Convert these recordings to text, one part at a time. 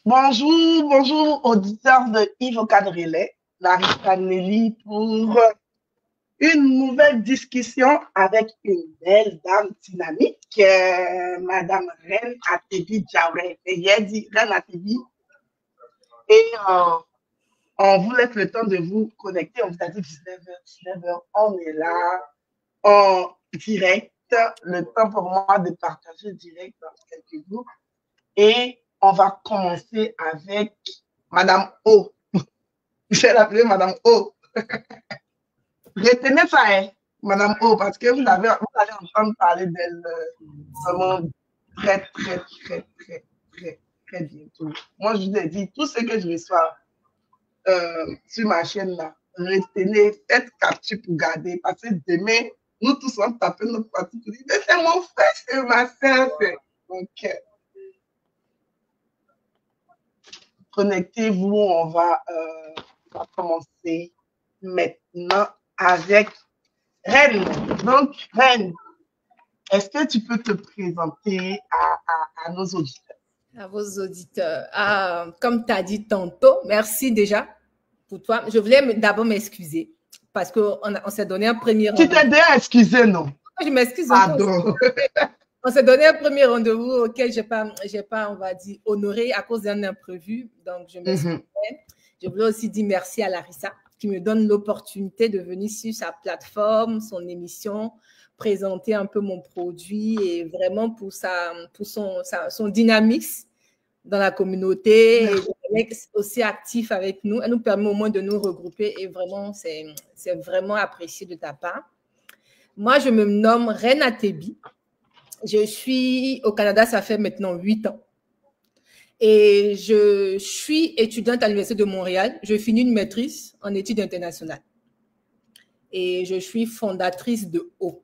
Bonjour, bonjour auditeurs de Yves Cadrelet, Larissa Nelly pour une nouvelle discussion avec une belle dame dynamique, Madame Reine Atebi Diawara. Et il dit Reine Atebi. Et on vous laisse le temps de vous connecter. On vous a dit 19h, 19h. On est là en direct. Le temps pour moi de partager direct dans quelques groupes. Et on va commencer avec Madame O. Je vais l'appeler Madame O. Retenez ça, hein, Madame O, parce que vous allez entendre parler d'elle vraiment très, très, très, très, très, très bientôt. Moi, je vous ai dit, tout ce que je reçois sur ma chaîne là, retenez, faites capture pour garder, parce que demain, nous tous on taper notre partie pour dire, mais c'est mon frère, c'est ma soeur. Donc, connectez-vous, on va commencer maintenant avec Reine. Donc, Reine, est-ce que tu peux te présenter à nos auditeurs? À vos auditeurs. Comme tu as dit tantôt, merci déjà pour toi. Je voulais d'abord m'excuser parce qu'on s'est donné un premier rendez-vous. Tu t'es déjà excusé, non? Je m'excuse. Pardon. On s'est donné un premier rendez-vous auquel je n'ai pas, on va dire, honoré à cause d'un imprévu. Donc, je m'excuse. Je voulais aussi dire merci à Larissa qui me donne l'opportunité de venir sur sa plateforme, son émission, présenter un peu mon produit et vraiment pour son dynamisme dans la communauté, et aussi actif avec nous. Elle nous permet au moins de nous regrouper et vraiment, c'est vraiment apprécié de ta part. Moi, je me nomme Reine Atebi. Je suis au Canada, ça fait maintenant 8 ans. Et je suis étudiante à l'Université de Montréal. Je finis une maîtrise en études internationales. Et je suis fondatrice de O.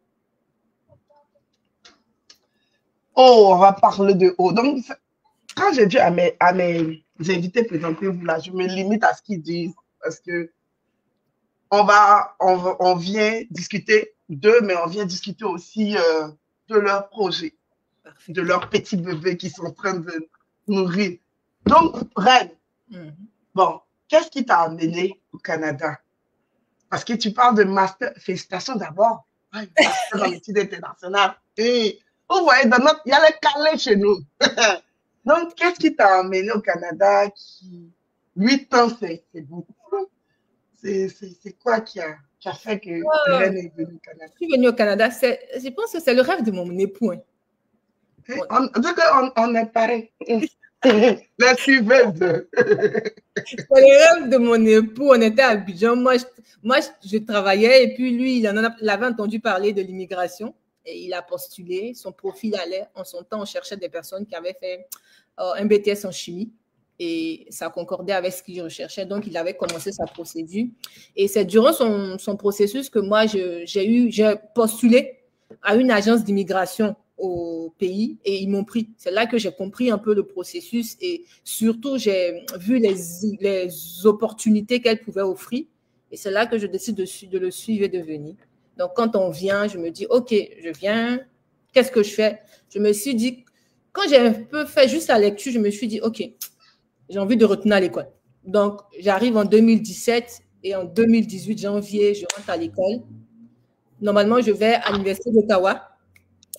Oh, on va parler de O. Donc, quand j'ai dit à mes invités présentez-vous là, je me limite à ce qu'ils disent parce que on vient discuter d'eux, mais on vient discuter aussi de leur projet, de leurs petits bébés qui sont en train de nourrir. Donc, Reine, bon, qu'est-ce qui t'a amené au Canada? Parce que tu parles de master, félicitations d'abord, master en études internationales. Et vous voyez, il y a les calés chez nous. Donc, qu'est-ce qui t'a amené au Canada? 8 ans, c'est beaucoup. C'est quoi qui a fait que Reine est venue au Canada? Je suis venue au Canada, je pense que c'est le rêve de mon époux. On est pareil. La suiveuse. C'est le rêve de mon époux. On était à Abidjan. Moi, je travaillais et puis lui, il avait entendu parler de l'immigration et il a postulé. Son profil allait. En son temps, on cherchait des personnes qui avaient fait un BTS en chimie et ça concordait avec ce qu'il recherchait. Donc, il avait commencé sa procédure. Et c'est durant son processus que moi, j'ai postulé à une agence d'immigration au pays et ils m'ont pris. C'est là que j'ai compris un peu le processus et surtout, j'ai vu les opportunités qu'elle pouvait offrir et c'est là que je décide de le suivre et de venir. Donc, quand on vient, je me dis, OK, je viens, qu'est-ce que je fais? Je me suis dit, quand j'ai un peu fait juste la lecture, je me suis dit, OK, j'ai envie de retourner à l'école. Donc, j'arrive en 2017 et en 2018, janvier, je rentre à l'école. Normalement, je vais à l'Université d'Ottawa.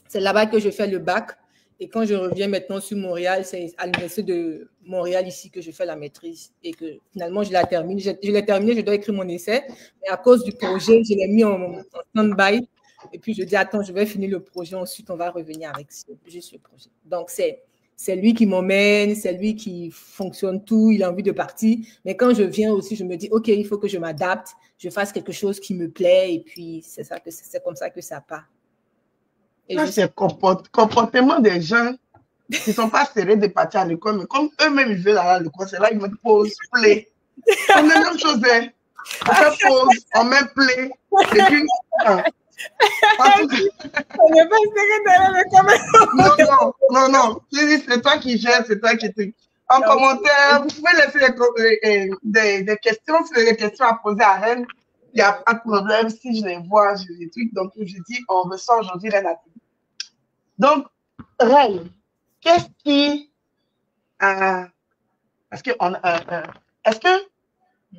C'est là-bas que je fais le bac. Et quand je reviens maintenant sur Montréal, c'est à l'Université de Montréal ici que je fais la maîtrise et que finalement, je la termine. Je l'ai terminé, je dois écrire mon essai. Mais à cause du projet, je l'ai mis en stand-by. Et puis, je dis, attends, je vais finir le projet. Ensuite, on va revenir avec juste le projet. Donc, c'est lui qui m'emmène, c'est lui qui fonctionne tout, il a envie de partir. Mais quand je viens aussi, je me dis, OK, il faut que je m'adapte, je fasse quelque chose qui me plaît. Et puis, c'est comme ça que ça part. Là, c'est le comportement des gens qui ne sont pas serrés de partir à l'école, mais comme eux-mêmes ils veulent aller à l'école, c'est là qu'ils mettent pause, play. C'est la même chose, hein. On fait pause, on met play, et puis. Non. C'est toi qui gères, c'est toi qui te. En commentaire, vous pouvez laisser des questions, si vous avez des questions à poser à Reine. Il n'y a pas de problème. Si je les vois, je les trucs. Donc, je dis, on reçoit aujourd'hui Reine Atebi. Donc, Reine, qu'est-ce qui a Parce que,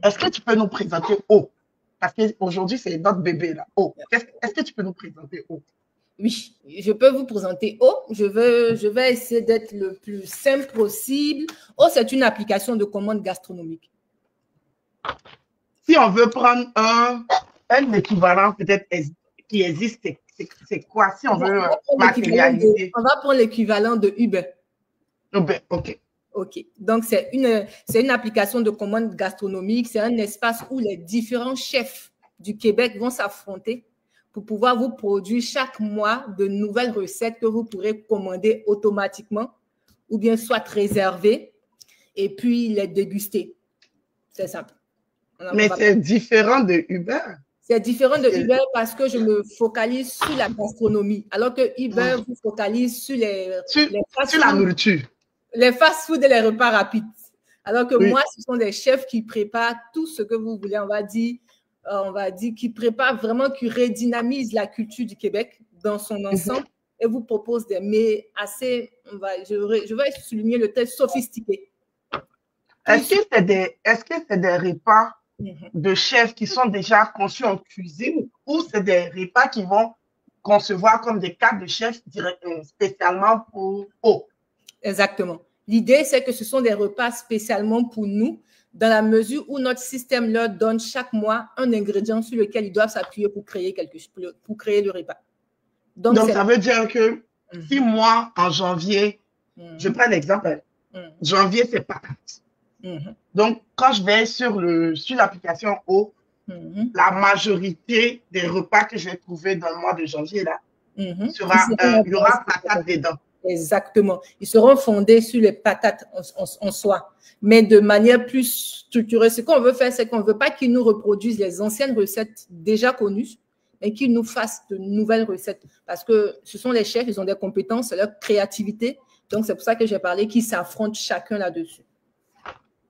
est-ce que tu peux nous présenter O? Parce qu'aujourd'hui, c'est notre bébé, là. O. Est-ce que tu peux nous présenter O? Oui, je peux vous présenter O. Je vais essayer d'être le plus simple possible. O, c'est une application de commande gastronomique. Si on veut prendre un équivalent peut-être qui existe, c'est quoi? Si on veut matérialiser. On va prendre l'équivalent de Uber. Uber, OK. OK. Donc, c'est une application de commande gastronomique. C'est un espace où les différents chefs du Québec vont s'affronter pour pouvoir vous produire chaque mois de nouvelles recettes que vous pourrez commander automatiquement ou bien soit réserver et puis les déguster. C'est simple. Mais c'est différent de Uber. C'est différent de Uber parce que je me focalise sur la gastronomie, alors que Uber vous focalise sur sur la nourriture. Les fast-food et les repas rapides. Alors que moi, ce sont des chefs qui préparent tout ce que vous voulez, on va dire, qui préparent vraiment, qui redynamisent la culture du Québec dans son ensemble et vous proposent des mets assez, je vais souligner le test sophistiqué. Est-ce que c'est des repas de chefs qui sont déjà conçus en cuisine ou c'est des repas qui vont concevoir comme des cartes de chefs spécialement pour eux? Exactement. L'idée, c'est que ce sont des repas spécialement pour nous, dans la mesure où notre système leur donne chaque mois un ingrédient sur lequel ils doivent s'appuyer pour créer le repas. Donc ça veut dire que si moi, en janvier, je prends l'exemple, janvier, c'est patates. Donc, quand je vais sur l'application O, la majorité des repas que je vais trouver dans le mois de janvier, là, il y aura patates dedans. Exactement. Ils seront fondés sur les patates en soi, mais de manière plus structurée. Ce qu'on veut faire, c'est qu'on ne veut pas qu'ils nous reproduisent les anciennes recettes déjà connues, mais qu'ils nous fassent de nouvelles recettes. Parce que ce sont les chefs, ils ont des compétences, c'est leur créativité. Donc, c'est pour ça que j'ai parlé qu'ils s'affrontent chacun là-dessus.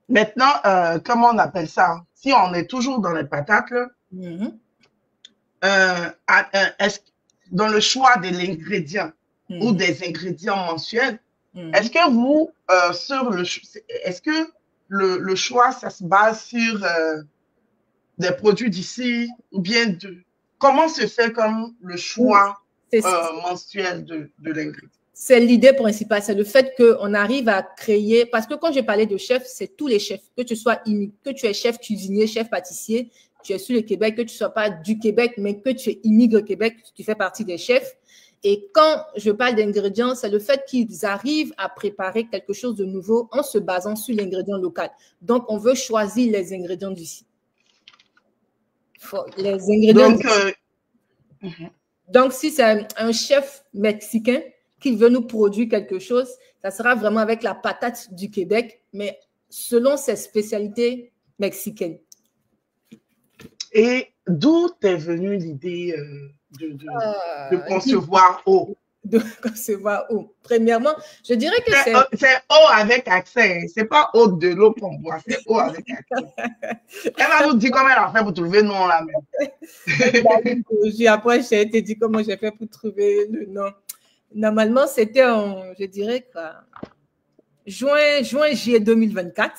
Maintenant, comment on appelle ça? Si on est toujours dans les patates, dans le choix de l'ingrédient ou des ingrédients mensuels, est-ce que vous, est-ce que le choix, ça se base sur des produits d'ici ou bien comment se fait comme le choix mensuel de l'ingrédient? C'est l'idée principale, c'est le fait qu'on arrive à créer, parce que quand je parlais de chef, c'est tous les chefs, que tu es chef cuisinier, chef pâtissier, tu es sur le Québec, que tu ne sois pas du Québec, mais que tu immigres au Québec, tu fais partie des chefs. Et quand je parle d'ingrédients, c'est le fait qu'ils arrivent à préparer quelque chose de nouveau en se basant sur l'ingrédient local. Donc, on veut choisir les ingrédients d'ici. Les ingrédients Donc, si c'est un chef mexicain qui veut nous produire quelque chose, ça sera vraiment avec la patate du Québec, mais selon ses spécialités mexicaines. Et d'où t'es venue l'idée de concevoir O? De concevoir O. Premièrement, je dirais que c'est O avec accent. C'est pas O de l'eau qu'on boit, c'est O avec accent. Elle va nous dire comment elle a fait pour trouver le nom là même. Après, j'ai été dit comment j'ai fait pour trouver le nom. Normalement, c'était en, je dirais quoi, juillet 2024.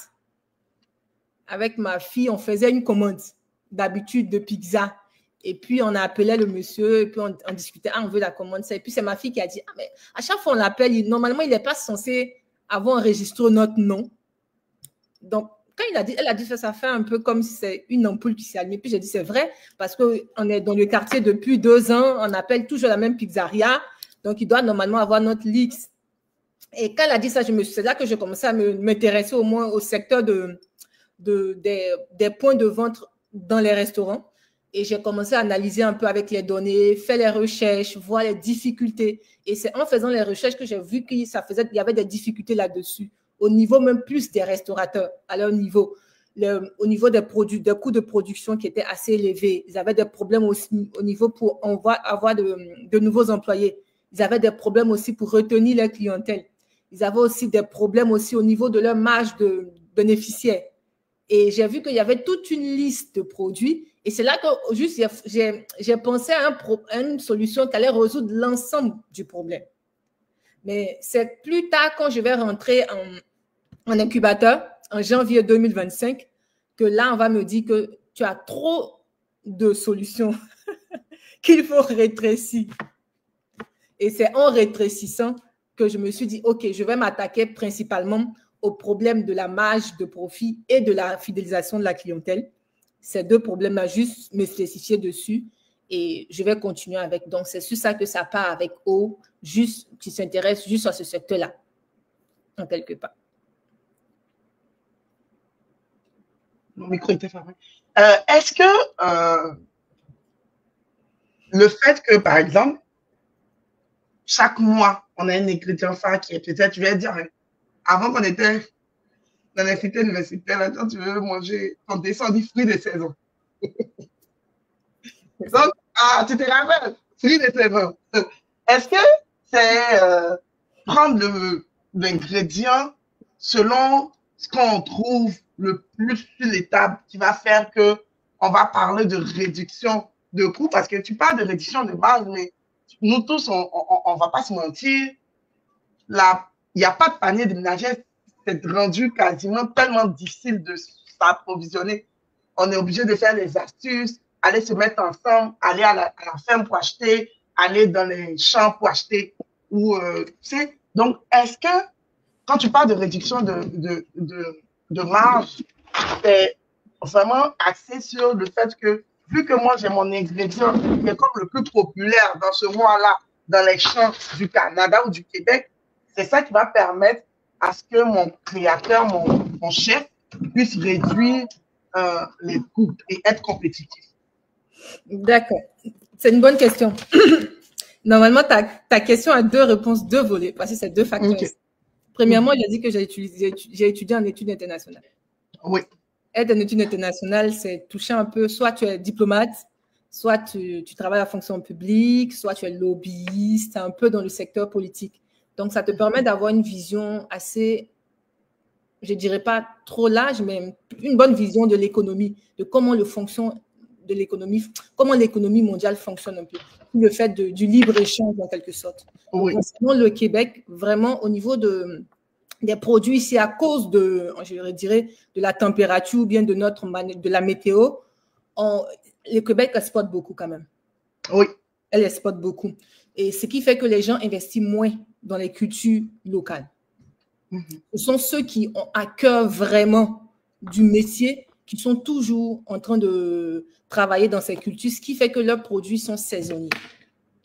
Avec ma fille, on faisait une commande d'habitude de pizza. Et puis, on appelait le monsieur, et puis on discutait, on veut la commande. Et puis, c'est ma fille qui a dit, mais à chaque fois on l'appelle, normalement, il n'est pas censé avoir enregistré notre nom. Donc, quand elle a dit ça fait un peu comme si c'est une ampoule qui s'est allumée. Puis, j'ai dit, c'est vrai, parce qu'on est dans le quartier depuis 2 ans, on appelle toujours la même pizzeria. Donc, il doit normalement avoir notre Lix. Et quand elle a dit ça, c'est là que je commençais à m'intéresser au moins au secteur des points de vente dans les restaurants. Et j'ai commencé à analyser un peu avec les données, faire les recherches, voir les difficultés. Et c'est en faisant les recherches que j'ai vu qu'il y avait des difficultés là-dessus, au niveau même plus des restaurateurs, à leur niveau. Au niveau des produits, des coûts de production qui étaient assez élevés. Ils avaient des problèmes aussi au niveau pour avoir de nouveaux employés. Ils avaient des problèmes aussi pour retenir leur clientèle. Ils avaient aussi des problèmes aussi au niveau de leur marge de bénéficiaires. Et j'ai vu qu'il y avait toute une liste de produits. Et c'est là que juste j'ai pensé à une solution qui allait résoudre l'ensemble du problème. Mais c'est plus tard quand je vais rentrer en incubateur en janvier 2025 que là, on va me dire que tu as trop de solutions qu'il faut rétrécir. Et c'est en rétrécissant que je me suis dit, OK, je vais m'attaquer principalement au problème de la marge de profit et de la fidélisation de la clientèle. Ces deux problèmes-là, juste me spécifier dessus et je vais continuer avec. Donc, c'est sur ça que ça part avec O, juste qui s'intéresse juste à ce secteur-là, en quelque part. Mon micro était fermé. Est-ce que le fait que, par exemple, chaque mois, on a un ingrédient phare qui est peut-être, je vais dire, avant qu'on était dans les cités universitaires, là, quand tu veux manger ton descend du fruit de saison. Donc, tu te rappelles, fruit de saison. Est-ce que c'est prendre l'ingrédient selon ce qu'on trouve le plus sur les tables qui va faire que on va parler de réduction de coûts? Parce que tu parles de réduction de base, mais nous tous, on va pas se mentir, il n'y a pas de panier de ménagère, c'est rendu quasiment tellement difficile de s'approvisionner. On est obligé de faire des astuces, aller se mettre ensemble, aller à la ferme pour acheter, aller dans les champs pour acheter. Tu sais, donc, est-ce que quand tu parles de réduction de marge, c'est vraiment axé sur le fait que, vu que moi j'ai mon ingrédient qui est comme le plus populaire dans ce mois-là, dans les champs du Canada ou du Québec, c'est ça qui va permettre à ce que mon créateur, mon chef, puisse réduire les coûts et être compétitif. D'accord. C'est une bonne question. Normalement, ta question a deux réponses, deux volets, parce que c'est deux facteurs. Okay. Premièrement, j'ai dit que j'ai étudié en études internationales. Oui. Être en études internationales, c'est toucher un peu, soit tu es diplomate, soit tu travailles à la fonction publique, soit tu es lobbyiste, un peu dans le secteur politique. Donc, ça te permet d'avoir une vision assez, je ne dirais pas trop large, mais une bonne vision de l'économie, de comment comment l'économie mondiale fonctionne un peu. Le fait du libre-échange, en quelque sorte. Oui. Concernant le Québec, vraiment, au niveau des produits ici, à cause de la température ou bien de la météo, le Québec exporte beaucoup quand même. Oui. Elle exporte beaucoup. Et ce qui fait que les gens investissent moins dans les cultures locales. Ce sont ceux qui ont à cœur vraiment du métier, qui sont toujours en train de travailler dans ces cultures, ce qui fait que leurs produits sont saisonniers.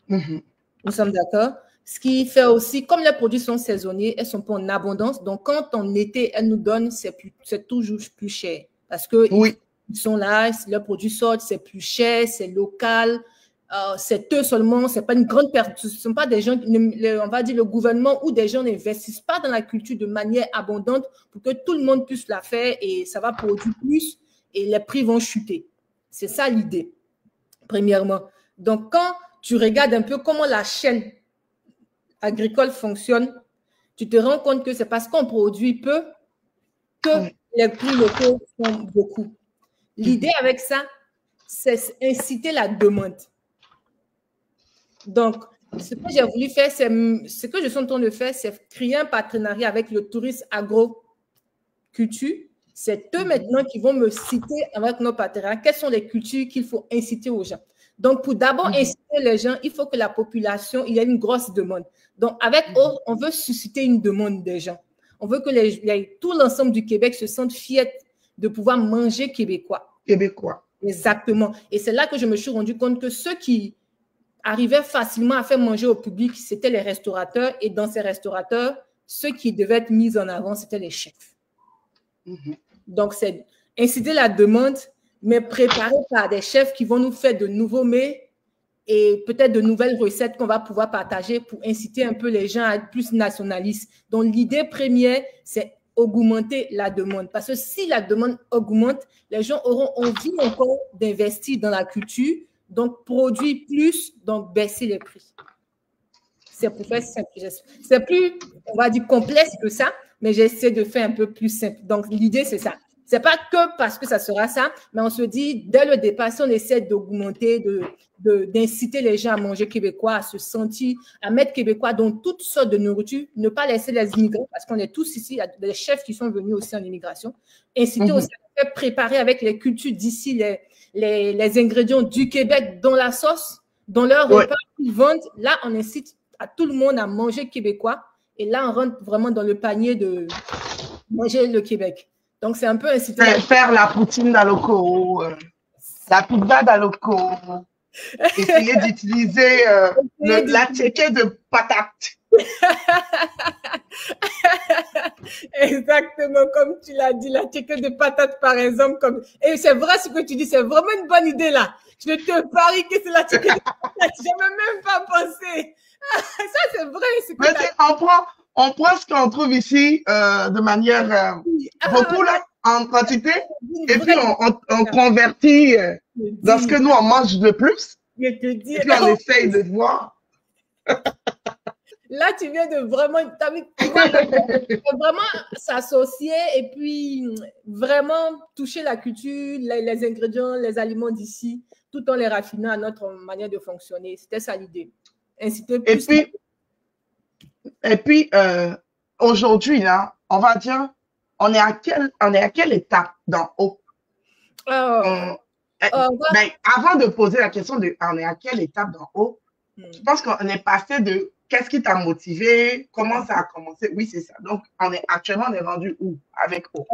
Nous sommes d'accord? Ce qui fait aussi, comme les produits sont saisonniers, elles ne sont pas en abondance. Donc, quand en été, elles nous donnent, c'est toujours plus cher. Parce que ils sont là, leurs produits sortent, c'est plus cher, c'est local. C'est eux seulement, ce n'est pas une grande perte. Ce ne sont pas des gens, on va dire le gouvernement ou des gens n'investissent pas dans la culture de manière abondante pour que tout le monde puisse la faire et ça va produire plus et les prix vont chuter. C'est ça l'idée, premièrement. Donc, quand tu regardes un peu comment la chaîne agricole fonctionne, tu te rends compte que c'est parce qu'on produit peu que les prix locaux sont beaucoup. L'idée avec ça, c'est inciter la demande. Donc, ce que j'ai voulu faire, ce que je suis en train de faire, c'est créer un partenariat avec le tourisme agro-culture. C'est eux maintenant qui vont me citer avec nos partenaires quelles sont les cultures qu'il faut inciter aux gens. Donc, pour d'abord inciter les gens, il faut que la population, il y a une grosse demande. Donc, avec eux, on veut susciter une demande des gens. On veut que tout l'ensemble du Québec se sente fier de pouvoir manger québécois. Québécois. Exactement. Et c'est là que je me suis rendu compte que ceux qui arrivaient facilement à faire manger au public, c'était les restaurateurs. Et dans ces restaurateurs, ceux qui devaient être mis en avant, c'était les chefs. Donc, c'est inciter la demande, mais préparé par des chefs qui vont nous faire de nouveaux mets et peut-être de nouvelles recettes qu'on va pouvoir partager pour inciter un peu les gens à être plus nationalistes. Donc, l'idée première, c'est augmenter la demande. Parce que si la demande augmente, les gens auront envie encore d'investir dans la culture, donc produire plus, donc baisser les prix. C'est pour faire simple. C'est plus, on va dire, complexe que ça, mais j'essaie de faire un peu plus simple. Donc, l'idée, c'est ça. C'est pas que parce que ça sera ça, mais on se dit, dès le départ, si on essaie d'augmenter, d'inciter les gens à manger québécois, à se sentir, à mettre québécois dans toutes sortes de nourriture, ne pas laisser les immigrants, parce qu'on est tous ici, il y a des chefs qui sont venus aussi en immigration, inciter aussi à préparer avec les cultures d'ici, les ingrédients du Québec dans la sauce, dans leur repas qu'ils vendent. Là, on incite à tout le monde à manger québécois, et là, on rentre vraiment dans le panier de manger le Québec. Donc, c'est un peu incité. Faire la poutine d'Aloco, la pizza d'Aloco, essayer d'utiliser la tchéké de patate. Exactement, comme tu l'as dit, la tchéké de patate, par exemple. Et c'est vrai ce que tu dis, c'est vraiment une bonne idée là. Je te parie que c'est la tchéké de patate. Je n'avais même pas pensé. Ça, c'est vrai. On prend ce qu'on trouve ici de manière beaucoup là, en quantité, et puis on convertit dans ce que nous on mange de plus. Je te dis. Et puis on essaye de voir. Là, tu viens de vraiment s'associer et puis vraiment toucher la culture, les ingrédients, les aliments d'ici, tout en les raffinant à notre manière de fonctionner. C'était ça l'idée. Inciter plus. Et puis aujourd'hui, là, on va dire, on est à quelle étape d'en haut? Ben, avant de poser la question de on est à quelle étape d'en haut, je pense qu'on est passé de qu'est-ce qui t'a motivé, comment ça a commencé. Oui, c'est ça. Donc, actuellement, on est rendu où avec où?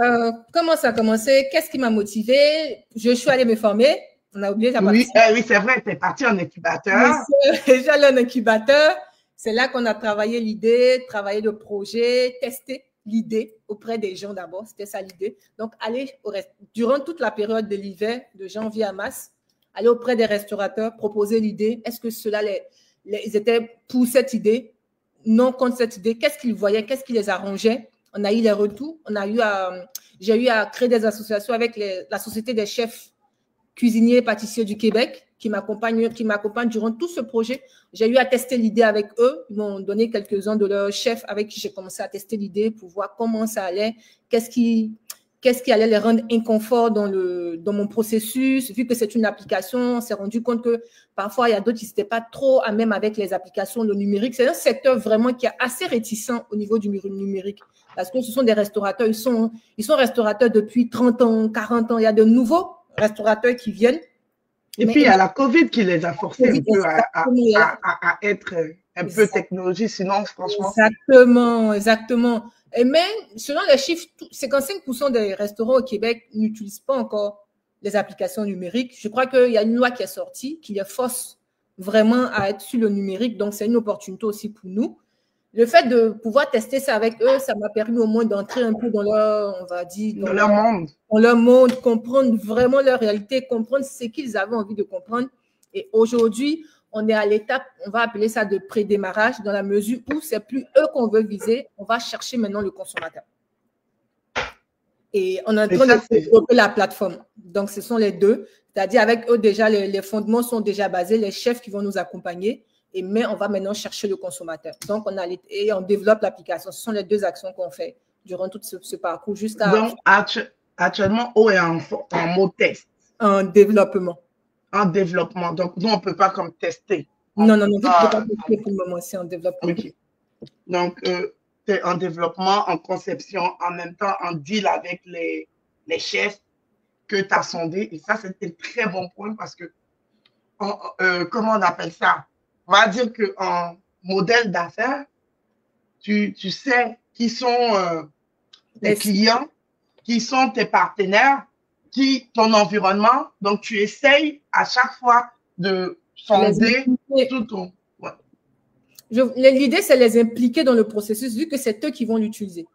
Comment ça a commencé? Qu'est-ce qui m'a motivé? Je suis allée me former. On a oublié la partie. Oui, c'est vrai, tu es partie en incubateur. J'allais en incubateur. C'est là qu'on a travaillé l'idée, travaillé le projet, testé l'idée auprès des gens d'abord. C'était ça l'idée. Donc, aller durant toute la période de l'hiver, de janvier à mars, aller auprès des restaurateurs, proposer l'idée. Est-ce que cela ils étaient pour cette idée, non contre cette idée? Qu'est-ce qu'ils voyaient? Qu'est-ce qui les arrangeait? On a eu les retours. J'ai eu à créer des associations avec la Société des chefs cuisiniers et pâtissiers du Québec qui m'accompagnent durant tout ce projet. J'ai eu à tester l'idée avec eux. Ils m'ont donné quelques-uns de leurs chefs avec qui j'ai commencé à tester l'idée pour voir comment ça allait, qu'est-ce qui allait les rendre inconfort dans mon processus. Vu que c'est une application, on s'est rendu compte que parfois, il y a d'autres qui n'étaient pas trop à même avec les applications, le numérique. C'est un secteur vraiment qui est assez réticent au niveau du numérique parce que ce sont des restaurateurs. Ils sont restaurateurs depuis 30 ans, 40 ans. Il y a de nouveaux restaurateurs qui viennent. Et puis, il y a la COVID qui les a forcés un peu à être un peu technologie, sinon, franchement. Exactement. Et même, selon les chiffres, 55% des restaurants au Québec n'utilisent pas encore les applications numériques. Je crois qu'il y a une loi qui est sortie qui les force vraiment à être sur le numérique. Donc, c'est une opportunité aussi pour nous. Le fait de pouvoir tester ça avec eux, ça m'a permis au moins d'entrer un peu dans leur, on va dire, dans leur monde. Dans leur monde, comprendre vraiment leur réalité, comprendre ce qu'ils avaient envie de comprendre. Et aujourd'hui, on est à l'étape, on va appeler ça de pré-démarrage, dans la mesure où c'est plus eux qu'on veut viser, on va chercher maintenant le consommateur. Et on est en train de développer la plateforme. Donc, ce sont les deux. C'est-à-dire, avec eux, déjà, les fondements sont déjà basés, les chefs qui vont nous accompagner. Mais on va maintenant chercher le consommateur. Donc, on développe l'application. Ce sont les deux actions qu'on fait durant tout ce parcours jusqu'à… Donc, actuellement, on est en mode test. En développement. En développement. Donc, nous, on ne peut pas comme tester. Non, vous ne pouvez pas tester pour le moment, c'est en développement. OK. Donc, tu es en développement, en conception, en même temps, en deal avec les chefs que tu as sondés. Et ça, c'est un très bon point parce que, comment on appelle ça? On va dire qu'en modèle d'affaires, tu sais qui sont tes clients, qui sont tes partenaires, ton environnement. Donc, tu essayes à chaque fois de sonder tout ton… Ouais. L'idée, c'est de les impliquer dans le processus, vu que c'est eux qui vont l'utiliser.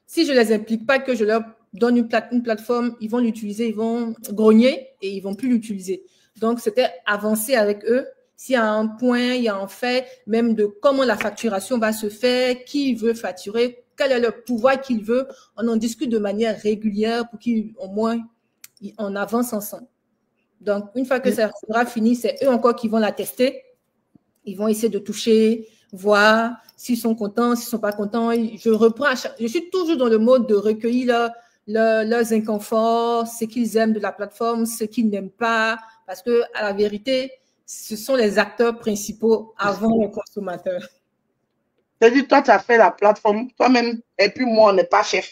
Si je ne les implique pas, que je leur donne une plateforme, ils vont l'utiliser, ils vont grogner et ils ne vont plus l'utiliser. Donc, c'était avancer avec eux. S'il y a un point, il y a en fait même de comment la facturation va se faire, qui veut facturer, quel est le pouvoir qu'il veut. On en discute de manière régulière pour qu'au moins on avance ensemble. Donc, une fois que ça sera fini, c'est eux encore qui vont la tester. Ils vont essayer de toucher, voir s'ils sont contents, s'ils ne sont pas contents. Je suis toujours dans le mode de recueillir leurs inconforts, ce qu'ils aiment de la plateforme, ce qu'ils n'aiment pas, parce que à la vérité, ce sont les acteurs principaux avant les consommateurs. C'est-à-dire, toi, tu as fait la plateforme toi-même, et puis moi, on n'est pas chef.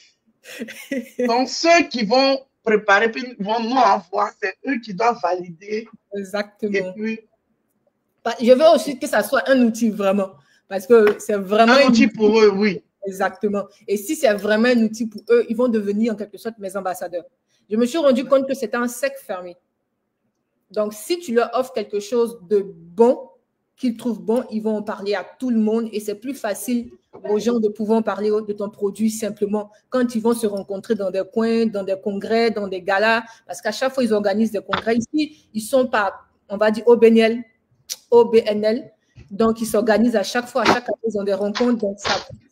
Donc, ceux qui vont préparer, puis vont nous envoyer, c'est eux qui doivent valider. Exactement. Et puis, je veux aussi que ça soit un outil vraiment, parce que c'est vraiment un outil pour eux, oui. Exactement. Et si c'est vraiment un outil pour eux, ils vont devenir en quelque sorte mes ambassadeurs. Je me suis rendu compte que c'était un cercle fermé. Donc, si tu leur offres quelque chose de bon, qu'ils trouvent bon, ils vont en parler à tout le monde et c'est plus facile aux gens de pouvoir parler de ton produit simplement quand ils vont se rencontrer dans des coins, dans des congrès, dans des galas, parce qu'à chaque fois, ils organisent des congrès. Ici, ils sont pas, on va dire, OBNL. Donc, ils s'organisent à chaque fois, à chaque année, ils ont des rencontres. Donc,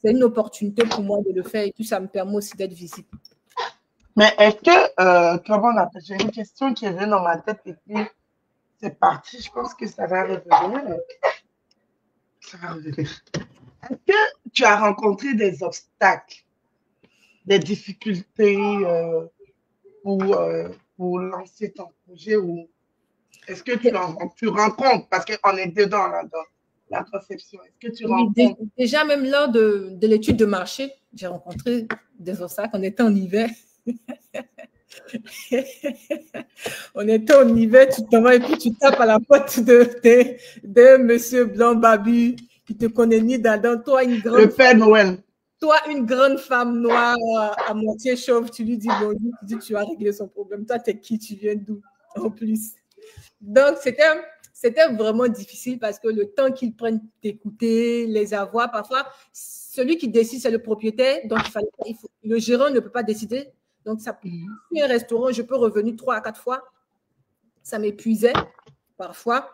c'est une opportunité pour moi de le faire et puis ça me permet aussi d'être visible. Mais est-ce que, comment on appelle, j'ai une question qui est venue dans ma tête et puis c'est parti, je pense que ça va revenir. Ça va revenir. Est-ce que tu as rencontré des obstacles, des difficultés pour lancer ton projet ou est-ce que tu rencontres, parce qu'on est dedans là, dans la conception, est-ce que tu rencontres? Déjà, même lors de l'étude de marché, j'ai rencontré des obstacles. On était en hiver. On était en hiver, tu t'en vas et puis tu tapes à la porte de monsieur Blanc Babu qui te connaît ni d'Adam. Toi, une grande. Le Père Noël. Toi, une grande femme noire à moitié chauve, tu lui dis bonjour, tu dis tu vas régler son problème. Toi, t'es qui? Tu viens d'où? En plus. Donc, c'était vraiment difficile parce que le temps qu'ils prennent d'écouter, les avoir, parfois, celui qui décide, c'est le propriétaire. Donc, le gérant ne peut pas décider. Donc, ça, un restaurant, je peux revenir 3 à 4 fois. Ça m'épuisait parfois.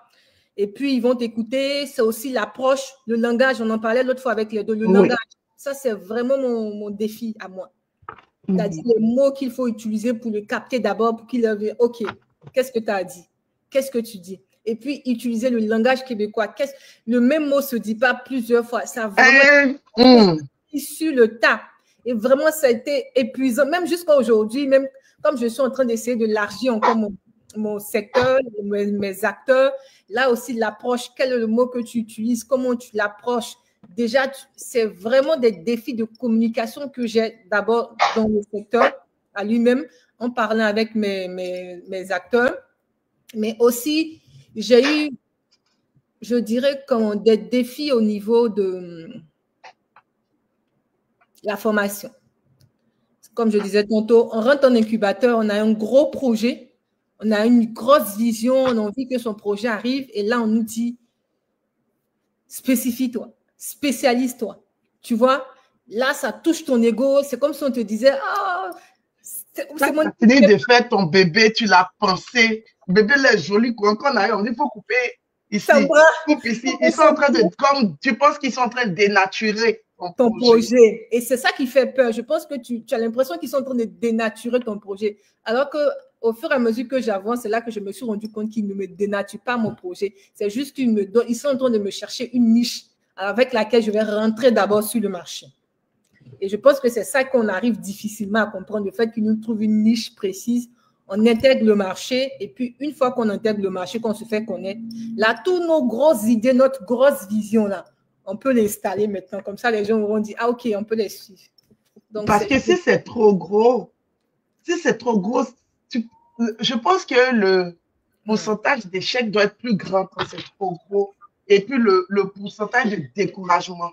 Et puis, ils vont t'écouter. C'est aussi l'approche, le langage. On en parlait l'autre fois avec les deux. Le langage, ça, c'est vraiment mon défi à moi. C'est-à-dire les mots qu'il faut utiliser pour le capter d'abord, pour qu'il ait OK, qu'est-ce que tu as dit? Qu'est-ce que tu dis? Et puis, utiliser le langage québécois. Le même mot ne se dit pas plusieurs fois. Ça a vraiment issu le tas. Et vraiment, ça a été épuisant, même jusqu'à aujourd'hui, même comme je suis en train d'essayer de l'élargir encore mon secteur, mes acteurs. Là aussi, l'approche, quel est le mot que tu utilises, comment tu l'approches. Déjà, c'est vraiment des défis de communication que j'ai d'abord dans le secteur à lui-même, en parlant avec mes acteurs. Mais aussi, j'ai eu, je dirais, des défis au niveau de la formation. Comme je disais tantôt, on rentre en incubateur, on a un gros projet, on a une grosse vision, on a envie que son projet arrive et là, on nous dit spécifie-toi, spécialise-toi. Tu vois, là, ça touche ton ego. C'est comme si on te disait c'est mon... Tu fini de faire ton bébé, tu l'as pensé. Le bébé, il est joli. Quand on arrive, on dit il faut couper ici. Coupe ici. Ils sont en train de, comme tu penses qu'ils sont en train de dénaturer ton projet. Et c'est ça qui fait peur. Je pense que tu as l'impression qu'ils sont en train de dénaturer ton projet. Alors qu'au fur et à mesure que j'avance, c'est là que je me suis rendu compte qu'ils ne me dénaturent pas mon projet. C'est juste qu'ils sont en train de me chercher une niche avec laquelle je vais rentrer d'abord sur le marché. Et je pense que c'est ça qu'on arrive difficilement à comprendre, le fait qu'ils nous trouvent une niche précise. On intègre le marché et puis une fois qu'on intègre le marché, qu'on se fait connaître, là, toutes nos grosses idées, notre grosse vision, là, on peut l'installer maintenant. Comme ça, les gens auront dit, ah, OK, on peut les suivre. Donc, parce que si c'est trop gros, je pense que le pourcentage d'échecs doit être plus grand quand c'est trop gros. Et puis, le pourcentage de découragement.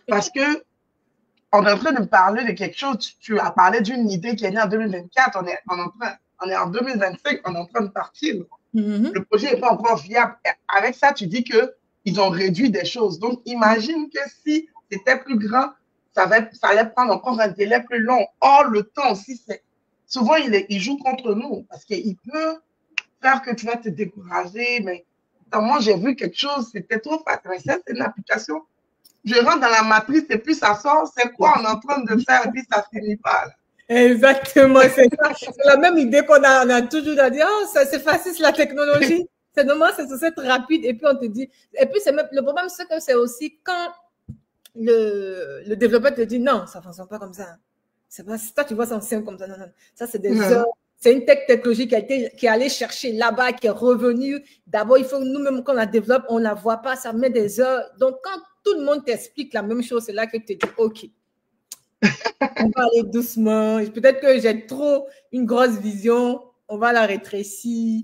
Parce que on est en train de parler de quelque chose, tu as parlé d'une idée qui est née en 2024, on est en 2025, on est en train de partir. Le projet n'est pas encore viable. Avec ça, tu dis qu'ils ont réduit des choses. Donc, imagine que si c'était plus grand, ça allait prendre encore un délai plus long. Or, le temps aussi, souvent, il joue contre nous parce qu'il peut faire que tu vas te décourager. Mais moi, j'ai vu quelque chose, c'était trop facile. C'est une application. Je rentre dans la matrice et puis ça sort, c'est quoi on est en train de faire et puis ça finit pas. Exactement, c'est ça. C'est la même idée qu'on a toujours à dire, oh, c'est facile, la technologie. C'est normal, c'est censé être rapide et puis on te dit. Et puis le problème, c'est que c'est aussi quand le développeur te dit non, ça ne fonctionne pas comme ça. C'est pas ça, tu vois, ça en comme ça. Non, non. Ça, c'est des heures. C'est une technologie qui est allée chercher là-bas, qui est revenue. D'abord, il faut nous-mêmes, quand on la développe, on ne la voit pas, ça met des heures. Donc, quand tout le monde t'explique la même chose, c'est là que tu te dis, OK, on va aller doucement. Peut-être que j'ai trop une grosse vision, on va la rétrécir,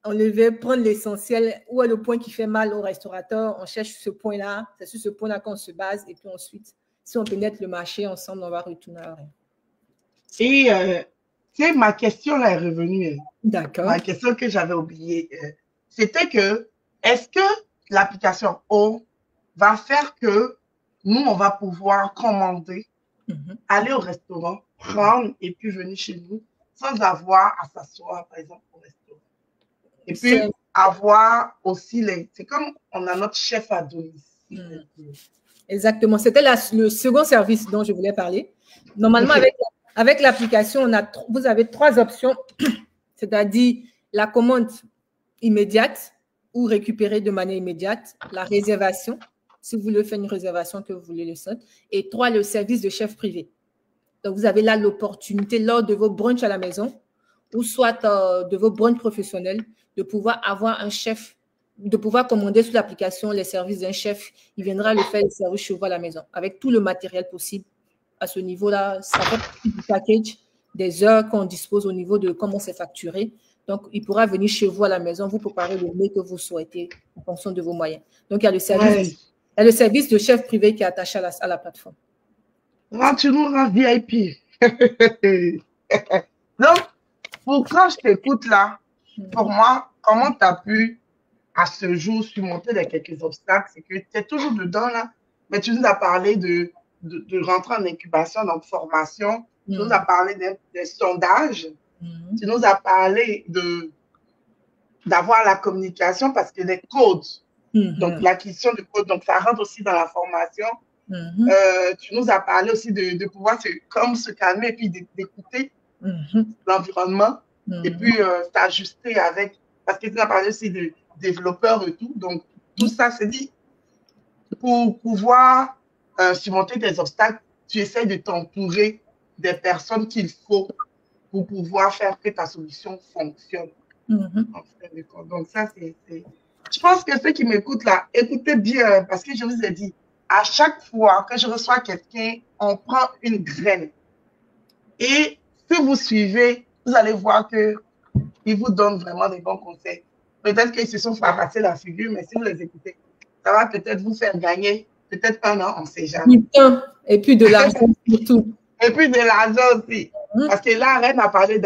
enlever, prendre l'essentiel. Où est le point qui fait mal au restaurateur? On cherche ce point-là. C'est sur ce point-là qu'on se base. Et puis ensuite, si on pénètre le marché ensemble, on va retourner à rien. Et tu sais, ma question là est revenue. D'accord. Ma question que j'avais oubliée, c'était que est-ce que l'application O va faire que nous, on va pouvoir commander, aller au restaurant, prendre et puis venir chez nous sans avoir à s'asseoir, par exemple, au restaurant. Et puis avoir aussi c'est comme on a notre chef à domicile. Exactement. C'était le second service dont je voulais parler. Normalement, avec l'application, vous avez 3 options, c'est-à-dire la commande immédiate ou récupérer de manière immédiate, la réservation, si vous voulez faire une réservation que vous voulez le centre, et 3, le service de chef privé. Donc, vous avez là l'opportunité, lors de vos brunchs à la maison, ou soit de vos brunchs professionnels, de pouvoir avoir un chef, de pouvoir commander sur l'application les services d'un chef. Il viendra le faire le service chez vous à la maison, avec tout le matériel possible. À ce niveau-là, ça fait partie du package, des heures qu'on dispose au niveau de comment c'est facturé. Donc, il pourra venir chez vous à la maison, vous préparer le mets que vous souhaitez en fonction de vos moyens. Donc, il y a le service de chef privé qui est attaché à la plateforme. Tu nous rends VIP. Donc, quand je t'écoute là, pour moi, comment tu as pu, à ce jour, surmonter les quelques obstacles? C'est que tu es toujours dedans là, mais tu nous as parlé de rentrer en incubation, donc formation. Tu nous as parlé des sondages. Tu nous as parlé d'avoir la communication parce que les codes, donc l'acquisition de codes, donc ça rentre aussi dans la formation. Tu nous as parlé aussi de pouvoir se calmer et puis d'écouter l'environnement et puis s'ajuster avec, parce que tu as parlé aussi de développeurs et tout. Donc, tout ça, c'est dit, pour pouvoir surmonter des obstacles, tu essaies de t'entourer des personnes qu'il faut pour pouvoir faire que ta solution fonctionne. Donc, ça, c'est... Je pense que ceux qui m'écoutent là, écoutez bien, parce que je vous ai dit, à chaque fois que je reçois quelqu'un, on prend une graine. Et si vous suivez, vous allez voir qu'ils vous donnent vraiment des bons conseils. Peut-être qu'ils se sont fracassés la figure, mais si vous les écoutez, ça va peut-être vous faire gagner peut-être 1 an, on ne sait jamais. Et puis de l'argent surtout. Et puis de l'argent aussi. Parce que là, Reine a parlé,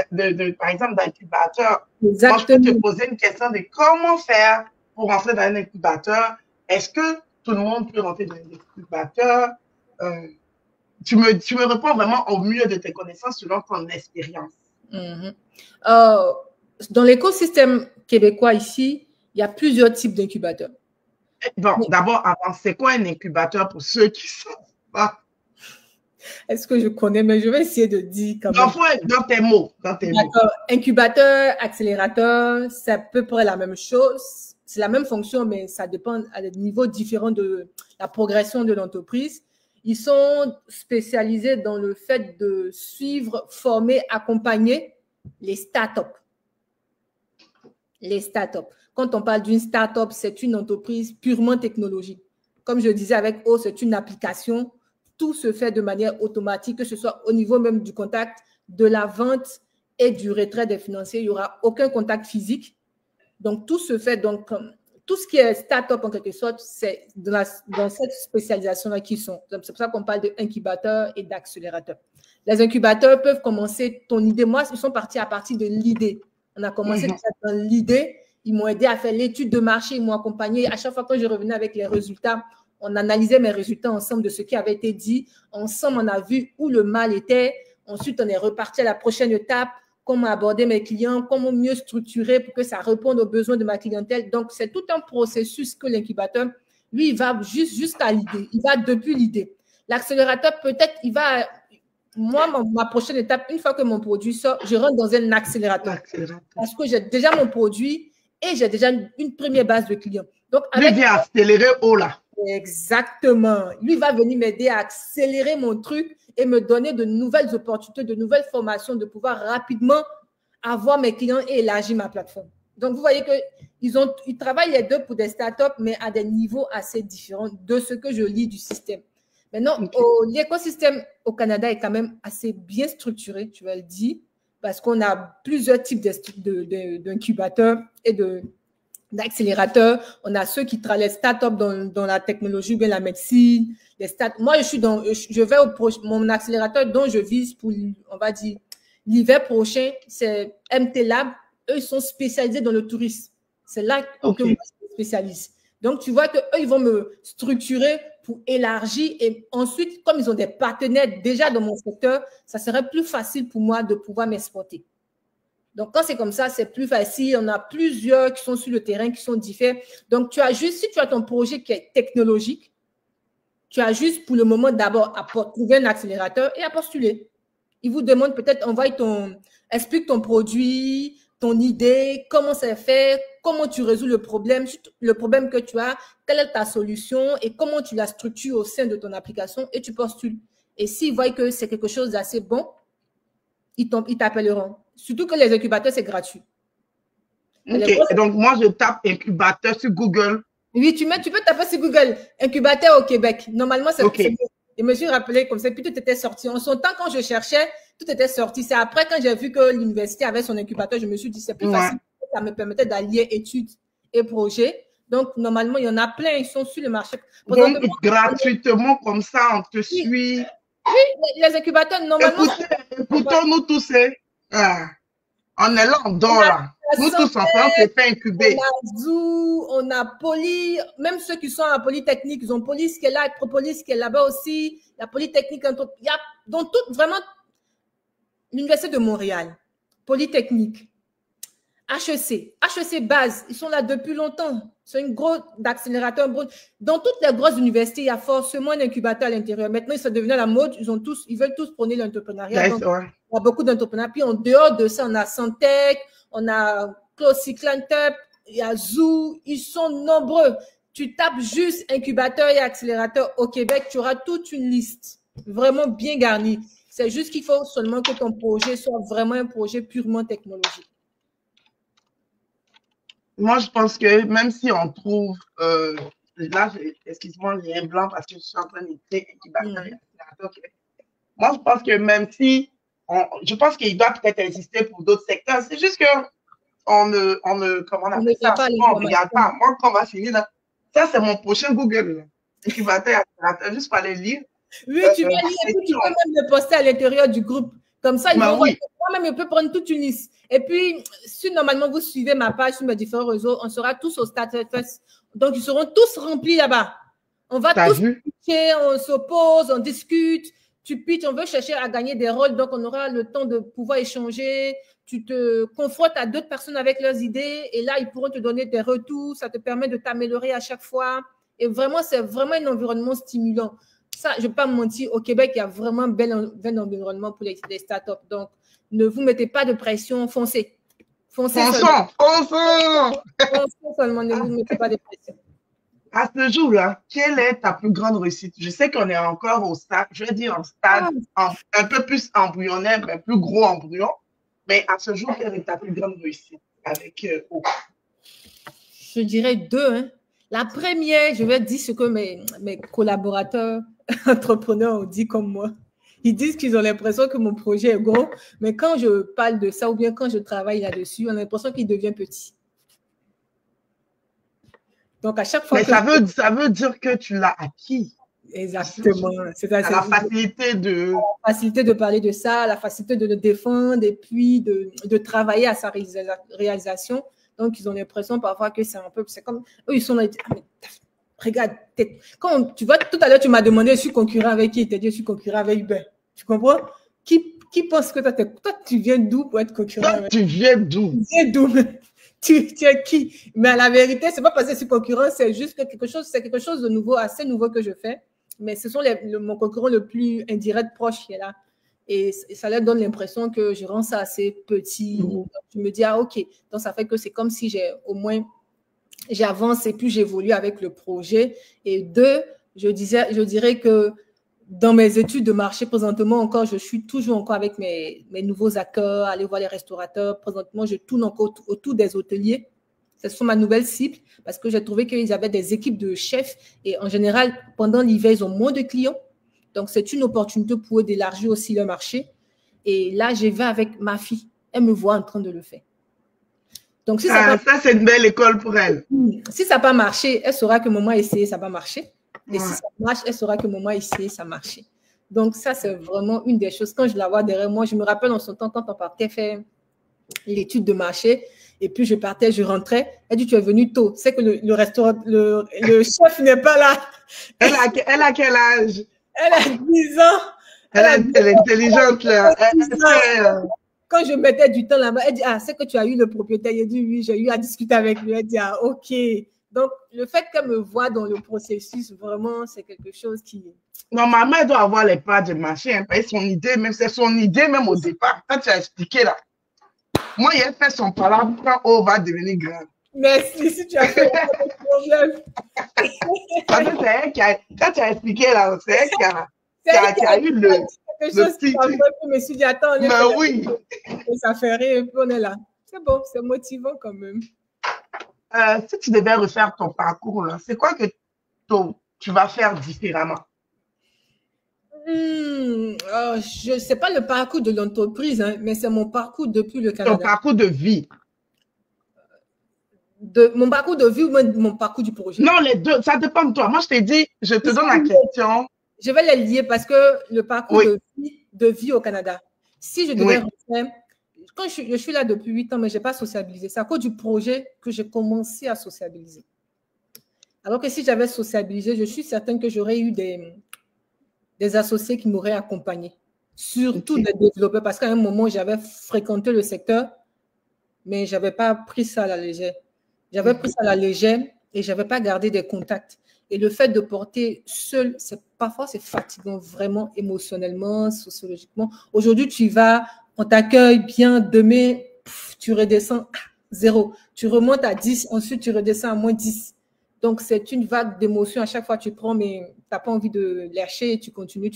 par exemple, d'incubateur. Moi, je peux te poser une question de comment faire pour rentrer dans un incubateur. Est-ce que tout le monde peut rentrer dans un incubateur? Tu me réponds vraiment au mieux de tes connaissances selon ton expérience. Dans l'écosystème québécois ici, il y a plusieurs types d'incubateurs. Bon, d'abord, avant, c'est quoi un incubateur pour ceux qui ne savent pas? Est-ce que je connais, mais je vais essayer de dire quand même. Il faut être dans tes mots. D'accord. Incubateur, accélérateur, c'est à peu près la même chose. C'est la même fonction, mais ça dépend à des niveaux différents de la progression de l'entreprise. Ils sont spécialisés dans le fait de suivre, former, accompagner les startups. Les startups. Quand on parle d'une startup, c'est une entreprise purement technologique. Comme je disais avec O, c'est une application. Tout se fait de manière automatique, que ce soit au niveau même du contact, de la vente et du retrait des financiers. Il n'y aura aucun contact physique. Donc, tout se fait. Donc, tout ce qui est start-up en quelque sorte, c'est dans cette spécialisation-là qu'ils sont. C'est pour ça qu'on parle d'incubateurs et d'accélérateurs. Les incubateurs peuvent commencer ton idée. Moi, ils sont partis à partir de l'idée. On a commencé dans l'idée. Ils m'ont aidé à faire l'étude de marché. Ils m'ont accompagné. À chaque fois que je revenais avec les résultats, on analysait mes résultats ensemble de ce qui avait été dit. Ensemble, on a vu où le mal était. Ensuite, on est reparti à la prochaine étape. Comment aborder mes clients, comment mieux structurer pour que ça réponde aux besoins de ma clientèle. Donc, c'est tout un processus que l'incubateur, lui, il va jusqu'à l'idée. Il va depuis l'idée. L'accélérateur, peut-être, il va... Moi, ma prochaine étape, une fois que mon produit sort, je rentre dans un accélérateur. Parce que j'ai déjà mon produit et j'ai déjà une première base de clients. Donc, lui vient accélérer haut là. Exactement. Lui va venir m'aider à accélérer mon truc et me donner de nouvelles opportunités, de nouvelles formations, de pouvoir rapidement avoir mes clients et élargir ma plateforme. Donc, vous voyez qu'ils travaillent les deux pour des startups, mais à des niveaux assez différents de ce que je lis du système. Maintenant, l'écosystème au Canada est quand même assez bien structuré, tu vas le dire, parce qu'on a plusieurs types d'incubateurs et d'accélérateurs. On a ceux qui travaillent les startups dans la technologie, bien la médecine. Moi, je vais mon accélérateur dont je vise pour, on va dire, l'hiver prochain, c'est MT Lab. Eux, ils sont spécialisés dans le tourisme. C'est là que moi, je me spécialise. Donc, tu vois qu'eux, ils vont me structurer pour élargir. Et ensuite, comme ils ont des partenaires déjà dans mon secteur, ça serait plus facile pour moi de pouvoir m'exporter. Donc, quand c'est comme ça, c'est plus facile. On a plusieurs qui sont sur le terrain, qui sont différents. Donc, si tu as ton projet qui est technologique, tu as juste pour le moment d'abord à trouver un accélérateur et à postuler. Ils vous demandent peut-être, explique ton produit, ton idée, comment c'est fait, comment tu résous le problème que tu as, quelle est ta solution et comment tu la structures au sein de ton application et tu postules. Et s'ils voient que c'est quelque chose d'assez bon, ils t'appelleront. Surtout que les incubateurs, c'est gratuit. Ok, donc moi, je tape incubateur sur Google. Oui, tu peux taper sur Google, incubateur au Québec. Normalement, c'est je me suis rappelé comme ça, puis tout était sorti. En son temps, quand je cherchais, tout était sorti. C'est après, quand j'ai vu que l'université avait son incubateur, je me suis dit, c'est plus facile. Ça me permettait d'allier études et projets. Donc, normalement, il y en a plein, ils sont sur le marché. Donc, gratuitement, comme ça, on te suit. Oui, les incubateurs, normalement. Écoutons-nous tous. On est là, on dort là. Nous tous, en France, c'est fait incuber. On a Zoo, on a Poly, même ceux qui sont à Polytechnique, ils ont Poly qui est là, Acropolis qui est là-bas aussi, la Polytechnique, il y a dans tout, vraiment, l'Université de Montréal, Polytechnique, HEC Base, ils sont là depuis longtemps. C'est une grosse accélérateur. Dans toutes les grosses universités, il y a forcément un incubateur à l'intérieur. Maintenant, ils sont devenus à la mode, ils veulent tous prôner l'entrepreneuriat. Il y a beaucoup d'entrepreneurs. Puis en dehors de ça, on a Santec, on a Closiclantep, il y a Zoo, ils sont nombreux. Tu tapes juste incubateur et accélérateur au Québec, tu auras toute une liste vraiment bien garnie. C'est juste qu'il faut seulement que ton projet soit vraiment un projet purement technologique. Moi, je pense que même si on trouve, là, excuse-moi, j'ai un blanc parce que je suis en train d'écrire incubateur et accélérateur. Moi, je pense que même si, je pense qu'il doit peut-être exister pour d'autres secteurs, c'est juste que on ne comment on appelle ça, on ne regarde pas. Moi, quand on va finir, là, ça, c'est mon prochain Google. Incubateur, juste pour aller lire. Oui, tu vas lire et puis tu peux même le poster à l'intérieur du groupe. Comme ça, moi-même, je peux prendre toute une liste. Et puis, si normalement vous suivez ma page sur mes différents réseaux, on sera tous au Starterfest. Donc, ils seront tous remplis là-bas. On va tous pitcher, on s'oppose, on discute. Tu pitches, on veut chercher à gagner des rôles. Donc, on aura le temps de pouvoir échanger. Tu te confrontes à d'autres personnes avec leurs idées. Et là, ils pourront te donner des retours. Ça te permet de t'améliorer à chaque fois. Et vraiment, c'est vraiment un environnement stimulant. Ça, je ne vais pas me mentir, au Québec, il y a vraiment un bel environnement pour les startups. Donc, ne vous mettez pas de pression, foncez. Foncez seulement, ne vous mettez pas de pression. À ce jour-là, quelle est ta plus grande réussite? Je sais qu'on est encore au stade, je vais dire un stade un peu plus embryonnaire, un plus gros embryon, mais à ce jour, quelle est ta plus grande réussite avec Je dirais 2. Hein. La première, je vais dire ce que mes collaborateurs entrepreneurs ont dit comme moi. Ils disent qu'ils ont l'impression que mon projet est gros, mais quand je parle de ça ou bien quand je travaille là-dessus, on a l'impression qu'il devient petit. Donc, à chaque fois mais ça veut dire que tu l'as acquis. Exactement. C'est la facilité de... La facilité de parler de ça, la facilité de le défendre et puis de travailler à sa réalisation. Donc, ils ont l'impression parfois que c'est un peu... C'est comme... Eux, ils sont là... Regarde, quand tu vois, tout à l'heure, tu m'as demandé, je suis concurrent avec qui? Tu as dit, je suis concurrent avec Uber. Tu comprends? Qui pense que toi, tu viens d'où pour être concurrent avec? Tu viens d'où? Tu es qui? Mais à la vérité, c'est pas parce que je suis concurrent, c'est juste que c'est quelque chose de nouveau, assez nouveau que je fais. Mais ce sont mon concurrent le plus indirect, proche qui est là. Et ça leur donne l'impression que je rends ça assez petit. Donc, je me dis, OK. Donc, ça fait que c'est comme si j'ai au moins j'avance et plus j'évolue avec le projet. Et deux, je dirais que dans mes études de marché, présentement encore, je suis toujours encore avec mes nouveaux acteurs, aller voir les restaurateurs. Présentement, je tourne encore autour des hôteliers. Ce sont ma nouvelle cible parce que j'ai trouvé qu'ils avaient des équipes de chefs et en général, pendant l'hiver, ils ont moins de clients. Donc, c'est une opportunité pour eux d'élargir aussi le marché. Et là, je vais avec ma fille. Elle me voit en train de le faire. Donc, si ça, c'est une belle école pour elle. Si ça n'a pas marché, elle saura que maman a essayé, ça va marcher. Et si ça marche, elle saura que maman a essayé, ça a marché. Donc, ça, c'est vraiment une des choses. Quand je la vois derrière moi, je me rappelle en son temps, quand on partait faire l'étude de marché, et puis je partais, je rentrais. Elle dit, tu es venu tôt. C'est que le restaurant, le chef n'est pas là. Elle a quel âge? Elle a 10 ans. Elle est intelligente, là. Quand je mettais du temps là-bas, elle dit, ah, c'est que tu as eu le propriétaire. Il dit, oui, j'ai eu à discuter avec lui. Elle dit, ah, ok. Donc, le fait qu'elle me voit dans le processus, vraiment, c'est quelque chose qui... Normalement, elle doit avoir les parts de marché. Hein, c'est son idée, même au départ. Quand tu as expliqué là, moi, elle fait son palabre quand on va devenir grand. Merci, si tu as fait le problème. Parce que c'est elle qui a... Quand tu as expliqué là, c'est elle qui a eu le... Quelque chose qui m'a fait, je me suis dit, attends, mais oui. Et ça fait rire, et puis on est là. C'est bon, c'est motivant quand même. Si tu devais refaire ton parcours, c'est quoi que tu vas faire différemment? Je ne sais pas le parcours de l'entreprise, hein, mais c'est mon parcours depuis le Canada. Ton parcours de vie. Mon parcours de vie ou mon parcours du projet? Non, les deux, ça dépend de toi. Moi, je t'ai dit, je te donne la question. Je vais les lier parce que le parcours de vie au Canada, si je devais refaire, quand je suis là depuis 8 ans, mais je n'ai pas sociabilisé. C'est à cause du projet que j'ai commencé à sociabiliser. Alors que si j'avais sociabilisé, je suis certaine que j'aurais eu des associés qui m'auraient accompagné. Surtout des développeurs, parce qu'à un moment, j'avais fréquenté le secteur, mais je n'avais pas pris ça à la légère. J'avais pris ça à la légère et je n'avais pas gardé des contacts. Et le fait de porter seul, parfois c'est fatigant vraiment émotionnellement, sociologiquement. Aujourd'hui, tu y vas, on t'accueille bien, demain, tu redescends à 0. Tu remontes à 10, ensuite tu redescends à moins 10. Donc, c'est une vague d'émotions à chaque fois que tu prends, mais tu n'as pas envie de lâcher, tu continues.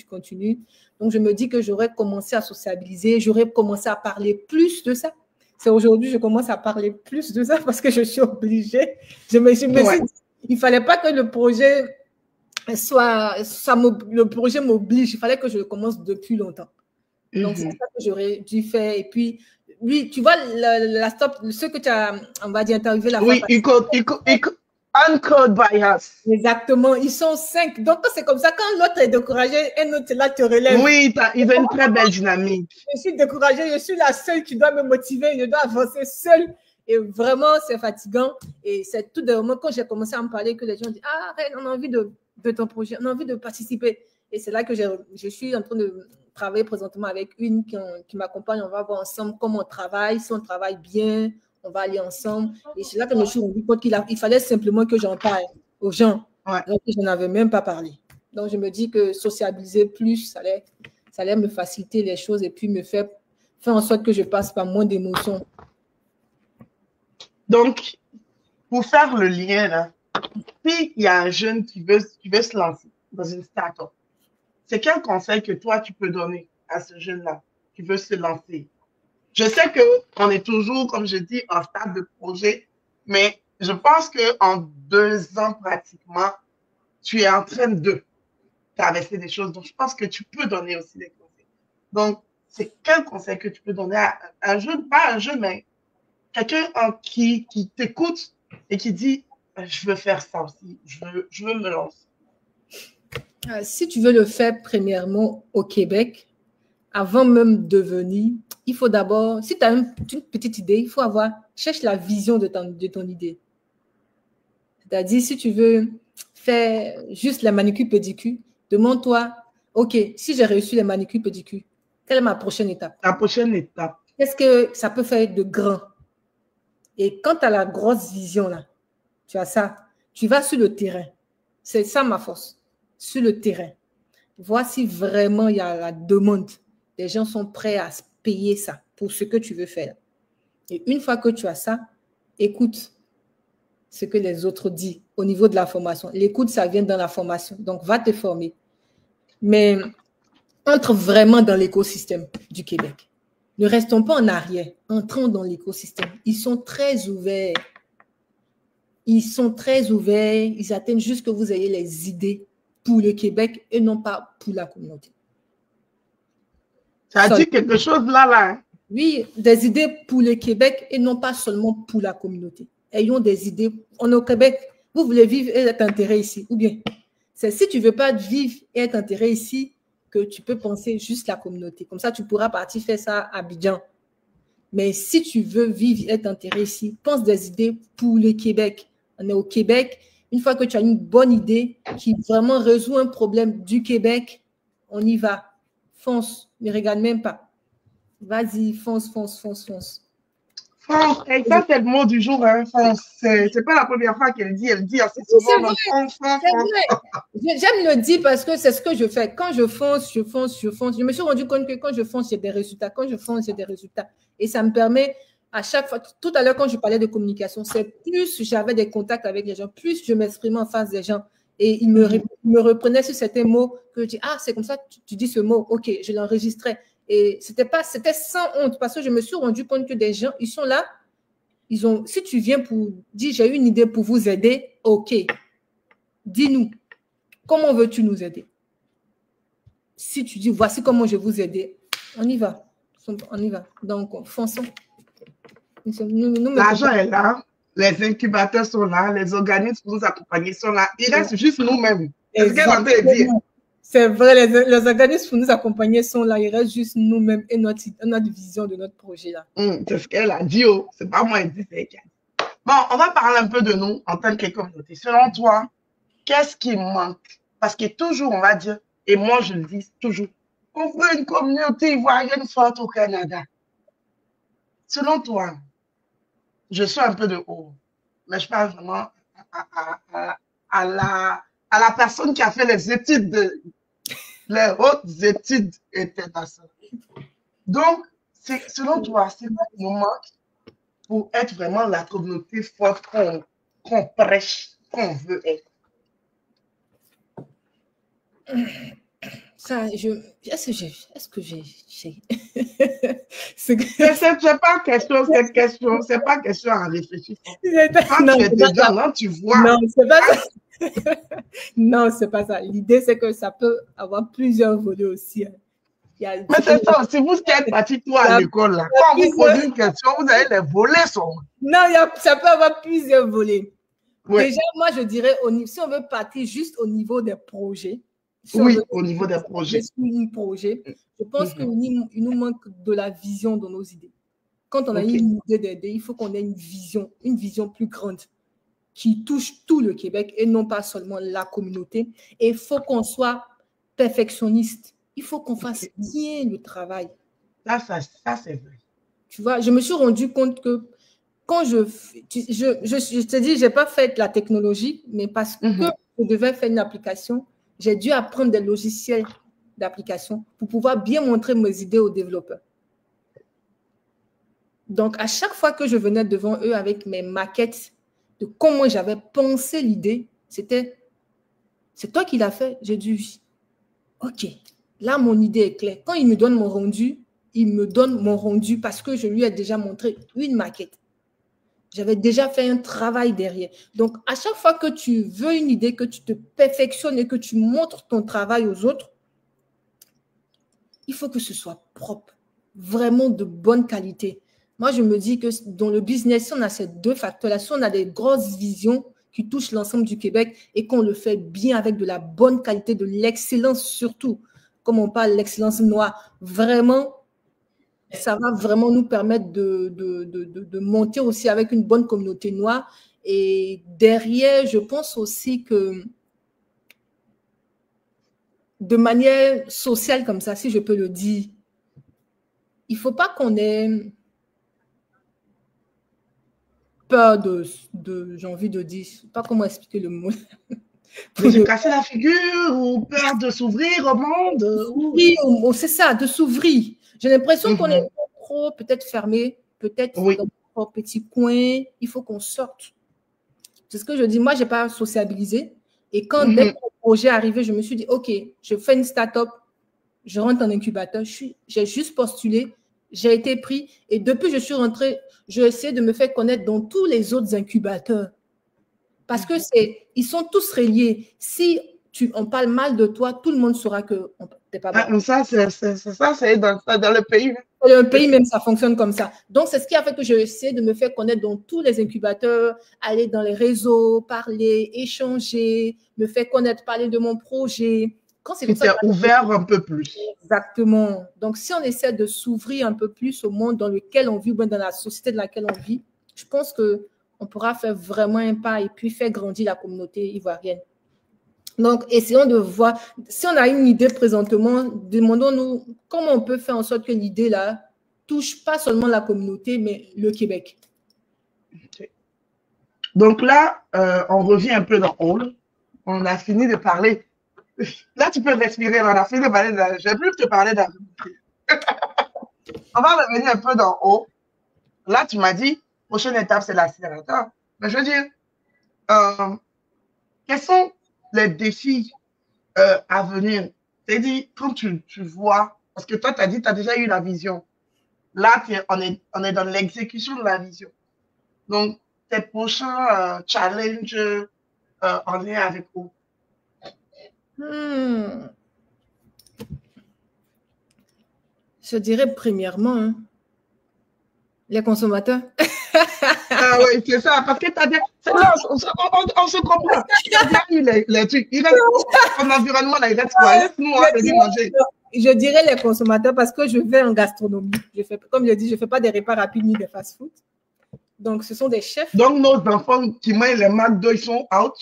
Donc, je me dis que j'aurais commencé à sociabiliser, j'aurais commencé à parler plus de ça. C'est aujourd'hui que je commence à parler plus de ça parce que je suis obligée. Je me suis dit, il ne fallait pas que le projet le projet m'oblige. Il fallait que je commence depuis longtemps. Donc, c'est ça que j'aurais dû faire. Et puis, oui, tu vois, ce que tu as, on va dire, interviewé la fois passée. Uncode by us. Exactement, ils sont 5. Donc, c'est comme ça, quand l'autre est découragé, un autre là te relève. Oui, ils ont une très belle dynamique. Je suis découragée, je suis la seule qui doit me motiver, je dois avancer seule. Et vraiment, c'est fatigant. Et c'est tout d'un moment, quand j'ai commencé à me parler, que les gens disent, ah, arrête, on a envie de ton projet, on a envie de participer. Et c'est là que je suis en train de travailler présentement avec une qui m'accompagne. On va voir ensemble comment on travaille, si on travaille bien, on va aller ensemble. Et c'est là que je me suis rendu compte qu'il fallait simplement que j'en parle aux gens. Alors que je n'en avais même pas parlé. Donc, je me dis que sociabiliser plus, ça allait me faciliter les choses et puis me faire en sorte que je passe par moins d'émotions. Donc, pour faire le lien, là, s'il y a un jeune qui veut se lancer dans une start-up, c'est quel conseil que toi, tu peux donner à ce jeune-là qui veut se lancer? Je sais qu'on est toujours, comme je dis, en stade de projet, mais je pense qu'en 2 ans pratiquement, tu es en train de traverser des choses. Donc, je pense que tu peux donner aussi des conseils. Donc, c'est quel conseil que tu peux donner à un jeune, pas un jeune, mais quelqu'un qui t'écoute et qui dit, je veux faire ça aussi, je veux me lancer. Si tu veux le faire premièrement au Québec, avant même de venir, il faut d'abord, si tu as une petite idée, cherche la vision de ton idée. C'est-à-dire, si tu veux faire juste la manicure pédicure, demande-toi, OK, si j'ai réussi les manicures pédicure, quelle est ma prochaine étape? La prochaine étape. Qu'est-ce que ça peut faire de grand? Et quand tu as la grosse vision là, tu as ça, tu vas sur le terrain. C'est ça ma force, sur le terrain. Vois si vraiment il y a la demande. Les gens sont prêts à payer ça pour ce que tu veux faire. Et une fois que tu as ça, écoute, ce que les autres disent au niveau de la formation. L'écoute, ça vient dans la formation. Donc, va te former. Mais entre vraiment dans l'écosystème du Québec. Ne restons pas en arrière. Entrons dans l'écosystème. Ils sont très ouverts. Ils sont très ouverts. Ils attendent juste que vous ayez les idées pour le Québec et non pas pour la communauté. Ça dit quelque chose là, hein? Oui, des idées pour le Québec et non pas seulement pour la communauté. Ayons des idées. On est au Québec, vous voulez vivre et être enterré ici. Ou bien, c'est si tu ne veux pas vivre et être enterré ici que tu peux penser juste la communauté. Comme ça, tu pourras partir faire ça à Abidjan. Mais si tu veux vivre et être enterré ici, pense des idées pour le Québec. On est au Québec. Une fois que tu as une bonne idée qui vraiment résout un problème du Québec, on y va. Fonce, ne regarde même pas. Vas-y, fonce, fonce, fonce, fonce. Fonce, et ça c'est le mot du jour, hein, fonce. C'est pas la première fois qu'elle dit assez souvent, fonce, fonce, fonce. J'aime le dire parce que c'est ce que je fais. Quand je fonce, je fonce, je fonce. Je me suis rendu compte que quand je fonce, j'ai des résultats. Quand je fonce, j'ai des résultats. Et ça me permet à chaque fois, tout à l'heure quand je parlais de communication, c'est plus j'avais des contacts avec les gens, plus je m'exprimais en face des gens. Et ils me reprenaient sur certains mots que je dis, ah, c'est comme ça, tu dis ce mot, ok, je l'enregistrais. Et c'était sans honte parce que je me suis rendu compte que des gens, ils sont là, si tu viens pour dire, j'ai une idée pour vous aider, ok, dis-nous, comment veux-tu nous aider? Si tu dis, voici comment je vais vous aider, on y va, donc fonçons. L'argent est là, les incubateurs sont là, les organismes pour nous accompagner sont là, il reste juste nous-mêmes. C'est ce qu'elle a envie de dire. C'est vrai, les organismes pour nous accompagner sont là, il reste juste nous-mêmes et notre vision de notre projet là. C'est ce qu'elle a dit, c'est pas moi qui dit, c'est elle qui a dit. Bon, on va parler un peu de nous en tant que communauté. Selon toi, qu'est-ce qui manque? Parce que toujours, on va dire, et moi je le dis toujours, on veut une communauté ivoirienne forte au Canada. Selon toi, je suis un peu de haut, mais je parle vraiment à la personne qui a fait les études, les hautes études internationales. Donc, selon toi, c'est quoi qui nous manque pour être vraiment la communauté forte qu'on prêche, qu'on veut être? Ça, est-ce que j'ai c'est pas question, c'est pas question à réfléchir. Quand tu es dedans, là, tu vois. Non, c'est pas ça. Non, c'est pas ça. L'idée, c'est que ça peut avoir plusieurs volets aussi. Mais c'est ça aussi, vous qui êtes parti toi à l'école, là, quand vous posez une question, vous avez les volets sur moi. Non, ça peut avoir plusieurs volets. Oui. Déjà, moi, je dirais, si on veut partir juste au niveau des projets, oui, au niveau des projets. Je pense qu'il nous manque de la vision dans nos idées. Quand on a une idée d'aider, il faut qu'on ait une vision plus grande qui touche tout le Québec et non pas seulement la communauté. Et il faut qu'on soit perfectionniste. Il faut qu'on fasse bien le travail. Ça c'est vrai. Tu vois, je me suis rendu compte que quand je te dis, je n'ai pas fait la technologie, mais parce que je devais faire une application, j'ai dû apprendre des logiciels d'application pour pouvoir bien montrer mes idées aux développeurs. Donc, à chaque fois que je venais devant eux avec mes maquettes de comment j'avais pensé l'idée, c'est toi qui l'as fait. J'ai dit, OK, là, mon idée est claire. Quand il me donne mon rendu, il me donne mon rendu parce que je lui ai déjà montré une maquette. J'avais déjà fait un travail derrière. Donc, à chaque fois que tu veux une idée, que tu te perfectionnes et que tu montres ton travail aux autres, il faut que ce soit propre, vraiment de bonne qualité. Moi, je me dis que dans le business, si on a ces deux facteurs-là, si on a des grosses visions qui touchent l'ensemble du Québec et qu'on le fait bien avec de la bonne qualité, de l'excellence surtout, comme on parle de l'excellence noire, vraiment, ça va vraiment nous permettre de monter aussi avec une bonne communauté noire. Et derrière, je pense aussi que de manière sociale comme ça, si je peux le dire, il ne faut pas qu'on ait peur j'ai envie de dire, je ne sais pas comment expliquer le mot. De se casser la figure ou peur de s'ouvrir au monde. Oui, c'est ça, de s'ouvrir. J'ai l'impression qu'on est trop peut-être fermé, peut-être dans notre petit coin. Il faut qu'on sorte. C'est ce que je dis. Moi, je n'ai pas sociabilisé. Et quand, dès que le projet est arrivé, je me suis dit, OK, je fais une start-up, je rentre en incubateur, j'ai juste postulé, j'ai été pris. Et depuis que je suis rentrée, je essaie de me faire connaître dans tous les autres incubateurs. Parce que ils sont tous reliés. Si on parle mal de toi, tout le monde saura que tu n'es pas bon. Ça, c'est dans le pays. Dans le pays même, ça fonctionne comme ça. Donc, c'est ce qui a fait que j'essaie de me faire connaître dans tous les incubateurs, aller dans les réseaux, parler, échanger, me faire connaître, parler de mon projet. Quand c'est ouvert un peu plus. Exactement. Donc, si on essaie de s'ouvrir un peu plus au monde dans lequel on vit, ou dans la société dans laquelle on vit, je pense qu'on pourra faire vraiment un pas et puis faire grandir la communauté ivoirienne. Donc, essayons de voir, si on a une idée présentement, demandons-nous comment on peut faire en sorte que l'idée là touche pas seulement la communauté, mais le Québec. Okay. Donc là, on revient un peu dans Hall. On a fini de parler. Là, tu peux respirer. On a fini de parler. Je vais plus te parler d'agriculture. On va revenir un peu dans Hall. Là, tu m'as dit, prochaine étape, c'est l'accélérateur. Mais je veux dire, quels sont les défis à venir? C'est-à-dire, quand tu vois, parce que toi, tu as dit, tu as déjà eu la vision. Là, on est dans l'exécution de la vision. Donc, tes prochains challenges en lien avec vous? Je dirais premièrement, les consommateurs. Ah oui, c'est ça, parce que tu as bien. On se comprend. Tu as bien eu les trucs. Il reste ton environnement, là, il reste quoi? Nous, on va venir manger. Je dirais les consommateurs parce que je vais en gastronomie. Comme je dis, je ne fais pas des repas rapides ni des fast-food. Donc, ce sont des chefs. Donc, nos enfants qui mangent les McDo, ils sont out.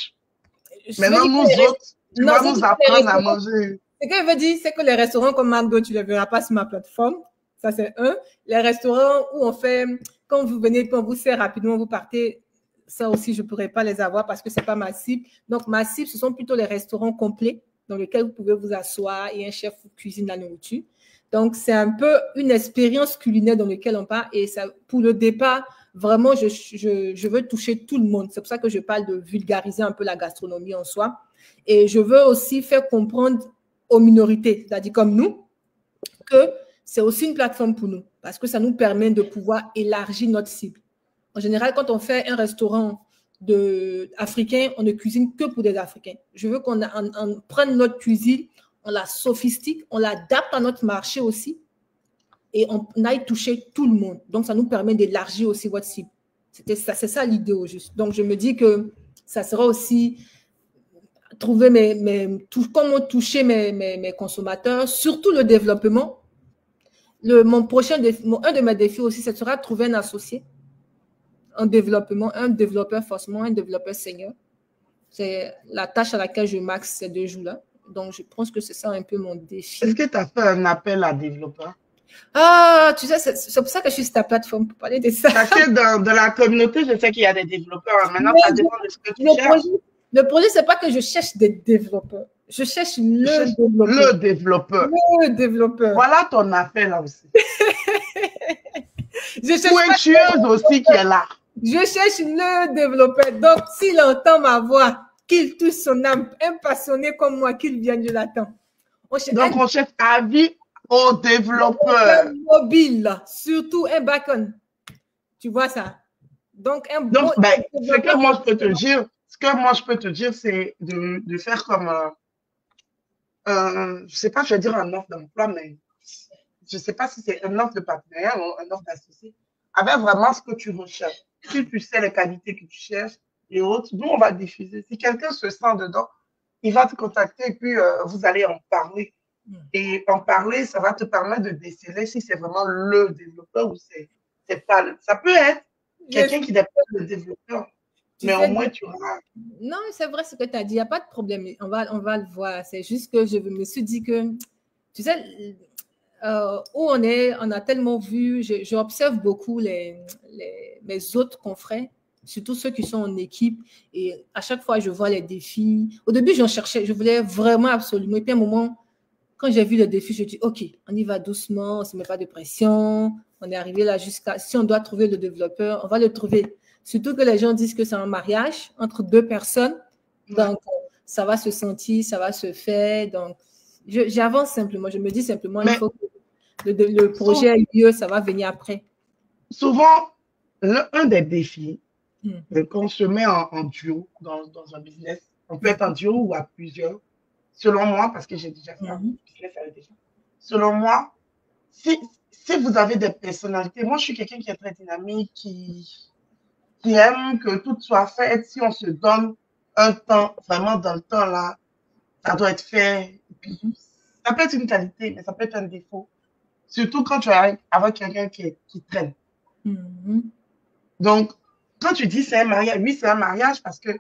Maintenant, nous autres, tu vas nous apprendre à manger. Ce que je veux dire, c'est que les restaurants comme McDo, tu ne les verras pas sur ma plateforme. Ça, c'est un. Les restaurants où on fait, quand vous venez, quand on vous sert rapidement, vous partez, ça aussi, je ne pourrais pas les avoir parce que ce n'est pas ma cible. Donc, ma cible, ce sont plutôt les restaurants complets dans lesquels vous pouvez vous asseoir et un chef vous cuisine la nourriture. Donc, c'est un peu une expérience culinaire dans laquelle on part. Et ça, pour le départ, vraiment, je veux toucher tout le monde. C'est pour ça que je parle de vulgariser un peu la gastronomie en soi. Et je veux aussi faire comprendre aux minorités, c'est-à-dire comme nous, que c'est aussi une plateforme pour nous parce que ça nous permet de pouvoir élargir notre cible. En général, quand on fait un restaurant africain, on ne cuisine que pour des Africains. Je veux qu'on prenne notre cuisine, on la sophistique, on l'adapte à notre marché aussi et on aille toucher tout le monde. Donc, ça nous permet d'élargir aussi votre cible. C'est ça l'idée au juste. Donc, je me dis que ça sera aussi trouver comment toucher mes consommateurs, surtout le développement. Un de mes défis aussi, ce sera de trouver un associé, un développeur forcément, un développeur senior. C'est la tâche à laquelle je max ces 2 jours-là. Donc, je pense que c'est ça un peu mon défi. Est-ce que tu as fait un appel à développeurs? Ah, tu sais, c'est pour ça que je suis sur ta plateforme pour parler de ça. Parce que dans la communauté, je sais qu'il y a des développeurs. Maintenant, ça dépend de ce que tu cherches. Le projet, ce n'est pas que je cherche des développeurs. Je cherche le développeur. Le développeur. Voilà ton appel là aussi. Pointueuse aussi qui est là. Je cherche le développeur. Donc, s'il entend ma voix, qu'il touche son âme, un passionné comme moi, qu'il vienne, je l'attends. Donc, on cherche avis au développeur. Mobile, surtout un back-end. Tu vois ça? Donc, ce que moi je peux te dire, c'est de faire comme je ne sais pas, je vais dire un offre d'emploi, mais je ne sais pas si c'est un offre de partenariat ou un offre d'associé, avec vraiment ce que tu recherches. Si tu sais les qualités que tu cherches et autres, nous, on va diffuser. Si quelqu'un se sent dedans, il va te contacter et puis vous allez en parler. Et en parler, ça va te permettre de déceler si c'est vraiment le développeur ou c'est pas le. Ça peut être quelqu'un qui n'est pas le développeur. Mais au moins, tu auras. Non, c'est vrai ce que tu as dit. Il n'y a pas de problème. On va le voir. C'est juste que je me suis dit que, tu sais, où on est, on a tellement vu, j'observe beaucoup mes autres confrères, surtout ceux qui sont en équipe. Et à chaque fois, je vois les défis. Au début, j'en cherchais. Je voulais vraiment absolument. Et puis à un moment, quand j'ai vu le défi, je dis, OK, on y va doucement, on ne se met pas de pression. On est arrivé là jusqu'à, si on doit trouver le développeur, on va le trouver. Surtout que les gens disent que c'est un mariage entre deux personnes. Donc, ça va se sentir, ça va se faire. Donc, j'avance simplement. Je me dis simplement, il faut que le projet ait lieu, ça va venir après. Souvent, un des défis, quand on se met en duo dans un business, on peut être en duo ou à plusieurs. Selon moi, parce que j'ai déjà fait un business avec des gens, selon moi, si vous avez des personnalités, moi je suis quelqu'un qui est très dynamique, qui aime que tout soit fait. Si on se donne un temps, vraiment dans le temps là, ça doit être fait. Puis, ça peut être une qualité, mais ça peut être un défaut. Surtout quand tu es avec quelqu'un qui traîne. Donc, quand tu dis c'est un mariage, oui, c'est un mariage parce que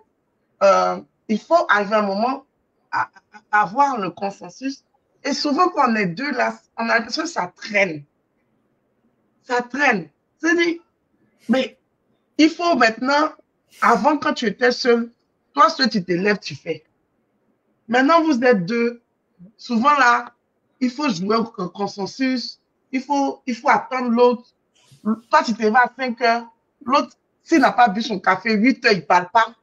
il faut arriver un moment à avoir le consensus. Et souvent, quand on est deux là, on a l'impression que ça traîne. Ça traîne. C'est-à-dire, mais il faut maintenant, avant quand tu étais seul, toi seul, tu te lèves, tu fais. Maintenant, vous êtes deux. Souvent là, il faut jouer au consensus. Il faut attendre l'autre. Toi, tu te lèves à 5 heures. L'autre, s'il n'a pas bu son café, 8 heures, il ne parle pas.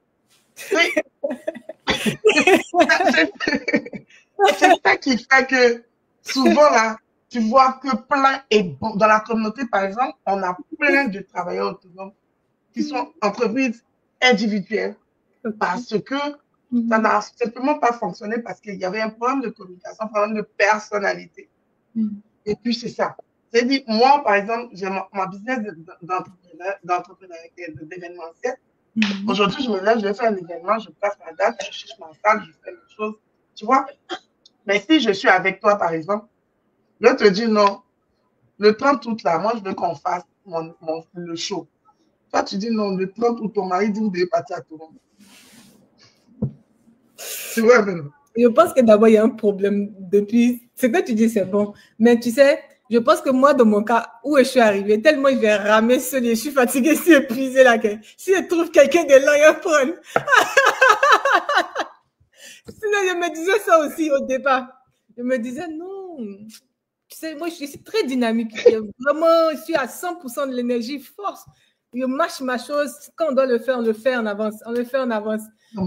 C'est ça qui fait que souvent là, tu vois que plein, et bon, dans la communauté, par exemple, on a plein de travailleurs autonomes qui sont entreprises individuelles parce que ça n'a simplement pas fonctionné parce qu'il y avait un problème de communication, un problème de personnalité. Et puis, c'est ça. C'est-à-dire, moi, par exemple, j'ai mon business d'entrepreneuriat, d'événementiel. Aujourd'hui, je me lève, je vais faire un événement, je passe ma date, je cherche ma salle, je fais des choses. Tu vois? Mais si je suis avec toi, par exemple, je te dis non, le 30 août, là, moi, je veux qu'on fasse le show. Toi, tu dis non, le 30 août, ton mari dit vous devez partir à Toronto. Tu vois, maintenant? Je pense que d'abord, il y a un problème depuis. Ce que tu dis, c'est bon. Mais tu sais, je pense que moi, dans mon cas, où je suis arrivée, tellement je vais ramer seule et je suis fatiguée, je suis épuisée là. Si je trouve quelqu'un de là, il va prendre. Sinon, je me disais ça aussi au départ. Je me disais non. Tu sais, moi, je suis très dynamique. Vraiment, je suis à 100% de l'énergie, force. Je mâche ma chose. Quand on doit le faire, on le fait en avance. On le fait en avance.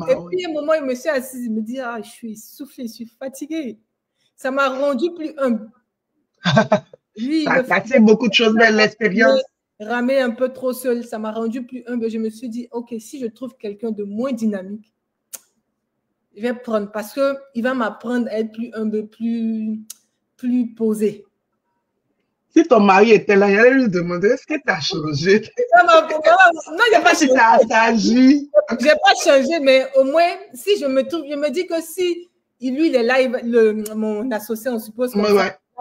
Et puis, à un moment, je me suis assise, je me dis, je suis essoufflée, je suis fatiguée. Ça m'a rendu plus humble. Lui, ça a beaucoup de choses, mais l'expérience. Ramer un peu trop seul, ça m'a rendu plus humble. Je me suis dit, OK, si je trouve quelqu'un de moins dynamique, je vais prendre parce qu'il va m'apprendre à être plus humble, plus posé. Si ton mari était là, il allait lui demander, est-ce que tu as changé? Non, il n'y a pas changé. Je n'ai pas changé, mais au moins, si je me dis que si lui, il est là, mon associé, on suppose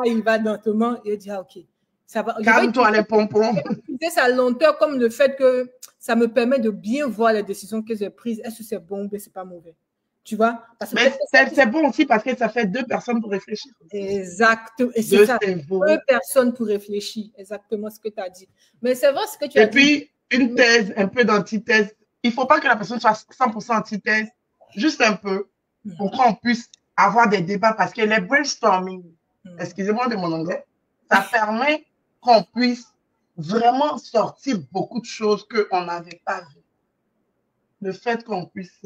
il va lentement, il dit, OK, ça va. Calme-toi les pompons. C'est sa lenteur comme le fait que ça me permet de bien voir les décisions que j'ai prises. Est-ce que c'est bon ou bien c'est pas mauvais? Tu vois? Mais c'est bon aussi parce que ça fait 2 personnes pour réfléchir. Exact. Et c'est ça. 2 personnes pour réfléchir. Exactement ce que tu as dit. Mais c'est vrai ce que tu as dit. Et puis, une thèse, un peu d'antithèse. Il ne faut pas que la personne soit 100% antithèse. Juste un peu. Pour qu'on puisse avoir des débats. Parce que les brainstorming, excusez-moi de mon anglais, ça permet qu'on puisse vraiment sortir beaucoup de choses qu'on n'avait pas vues. Le fait qu'on puisse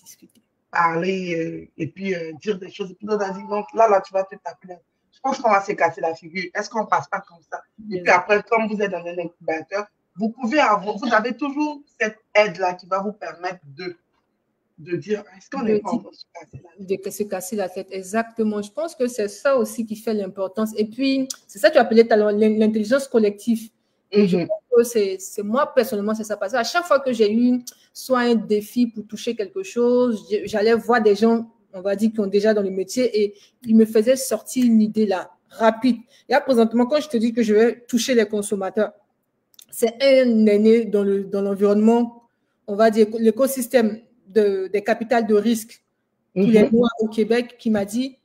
discuter, parler et puis dire des choses. Et puis, on a dit, donc là, tu vas te taper. Je pense qu'on va se casser la figure. Est-ce qu'on ne passe pas comme ça? Et puis après, comme vous êtes dans un incubateur, vous avez toujours cette aide-là qui va vous permettre de dire, est-ce qu'on n'est pas en train de se casser la tête? De se casser la tête, exactement. Je pense que c'est ça aussi qui fait l'importance. Et puis, c'est ça que tu appelais l'intelligence collective. Et je pense que c'est moi, personnellement, c'est ça. Parce qu'à chaque fois que j'ai eu soit un défi pour toucher quelque chose, j'allais voir des gens, on va dire, qui ont déjà dans le métier et ils me faisaient sortir une idée là, rapide. Et là, présentement, quand je te dis que je vais toucher les consommateurs, c'est un aîné dans l'environnement, on va dire, l'écosystème des capitales de risque tous les mois au Québec qui m'a dit,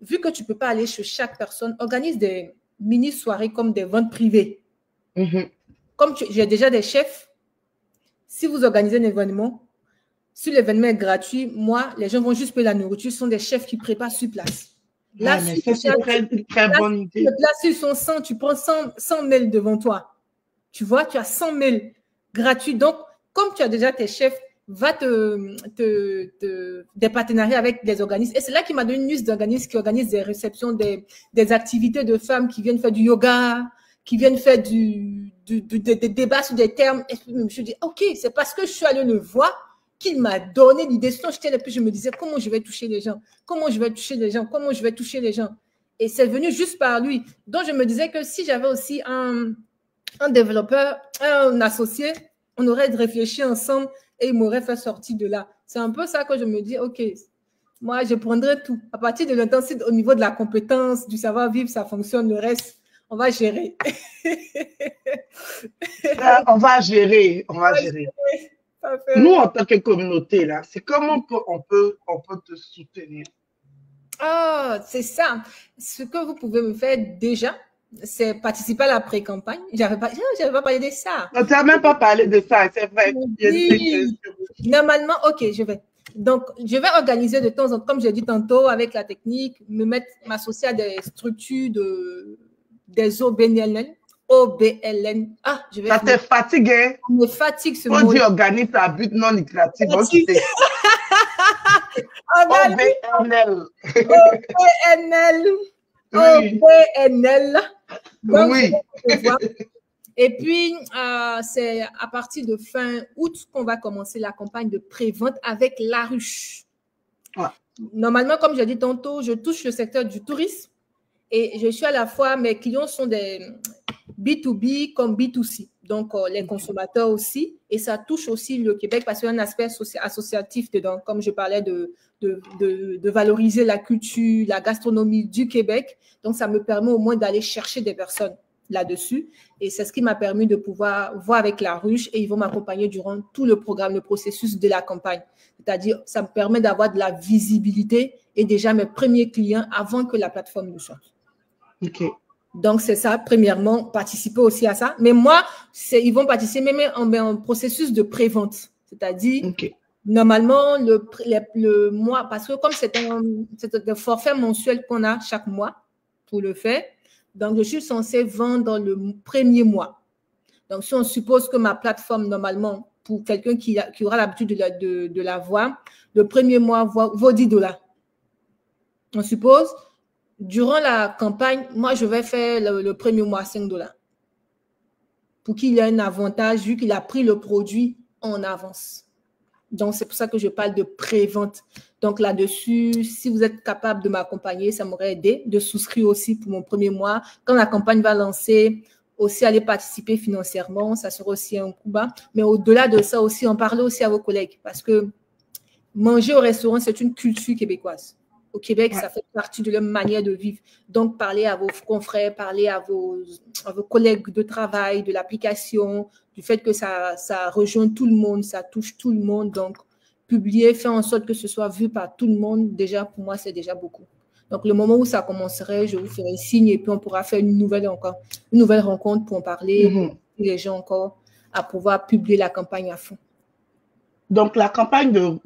vu que tu ne peux pas aller chez chaque personne, organise des mini-soirées comme des ventes privées. Comme j'ai déjà des chefs, si vous organisez un événement, si l'événement est gratuit, moi, les gens vont juste payer la nourriture. Ce sont des chefs qui préparent sur place. Là, c'est une très bonne idée. Là, ils sont 100, tu prends 100 mails devant toi. Tu vois, tu as 100 mails gratuits. Donc, comme tu as déjà tes chefs, va des partenariats avec des organismes. Et c'est là qu'il m'a donné une liste d'organismes qui organisent des réceptions, des activités de femmes qui viennent faire du yoga, qui viennent faire des débats sur des termes. Et puis, je me suis dit, OK, c'est parce que je suis allée le voir qu'il m'a donné l'idée. Sinon, j'étais là, puis je me disais, comment je vais toucher les gens? Comment je vais toucher les gens? Comment je vais toucher les gens? Et c'est venu juste par lui. Donc, je me disais que si j'avais aussi un développeur, un associé, on aurait réfléchi ensemble et il m'aurait fait sortir de là. C'est un peu ça que je me dis, OK, moi, je prendrai tout. À partir de l'intensité, au niveau de la compétence, du savoir-vivre, ça fonctionne. Le reste, on va gérer. On va gérer. Nous, en tant que communauté, là, c'est comment on peut te soutenir. Ah, c'est ça. Ce que vous pouvez me faire déjà, c'est participer à la pré-campagne. J'avais pas parlé de ça. Tu n'as même pas parlé de ça, c'est vrai. Oui. Normalement, OK, je vais. Donc, je vais organiser de temps en temps, comme j'ai dit tantôt, avec la technique, m'associer à des structures des OBNL. OBLN. Ah, je vais. Ça te fatigue, hein? Ça me fatigue ce mot. Faut dire organisme à but non lucratif. OBNL. OBNL. Donc, oui. Et puis, c'est à partir de fin août qu'on va commencer la campagne de pré-vente avec La Ruche. Ouais. Normalement, comme j'ai dit tantôt, je touche le secteur du tourisme et je suis à la fois, mes clients sont des B2B comme B2C, donc les consommateurs aussi, et ça touche aussi le Québec parce qu'il y a un aspect associatif dedans, comme je parlais de valoriser la culture, la gastronomie du Québec. Donc, ça me permet au moins d'aller chercher des personnes là-dessus. Et c'est ce qui m'a permis de pouvoir voir avec La Ruche et ils vont m'accompagner durant tout le programme, le processus de la campagne. C'est-à-dire, ça me permet d'avoir de la visibilité et déjà mes premiers clients avant que la plateforme ne sorte. OK. Donc, c'est ça, premièrement, participer aussi à ça. Mais moi, ils vont participer même en processus de pré-vente. C'est-à-dire, okay. Normalement, le mois, parce que comme c'est un forfait mensuel qu'on a chaque mois pour le faire, donc je suis censée vendre le premier mois. Donc, si on suppose que ma plateforme, normalement, pour quelqu'un qui aura l'habitude de la voir, le premier mois vaut $10. On suppose, durant la campagne, moi, je vais faire le premier mois $5 pour qu'il ait un avantage vu qu'il a pris le produit en avance. Donc, c'est pour ça que je parle de pré-vente. Donc, là-dessus, si vous êtes capable de m'accompagner, ça m'aurait aidé de souscrire aussi pour mon premier mois. Quand la campagne va lancer, aussi aller participer financièrement, ça sera aussi un coup bas. Mais au-delà de ça aussi, en parler aussi à vos collègues parce que manger au restaurant, c'est une culture québécoise. Au Québec, ça fait partie de leur manière de vivre. Donc, parlez à vos confrères, parlez à vos collègues de travail, de l'application, du fait que ça rejoint tout le monde, ça touche tout le monde. Donc, publier, faire en sorte que ce soit vu par tout le monde, déjà, pour moi, c'est déjà beaucoup. Donc, le moment où ça commencerait, je vous ferai signe et puis on pourra faire une nouvelle rencontre pour en parler, les gens encore à pouvoir publier la campagne à fond. Donc, la campagne de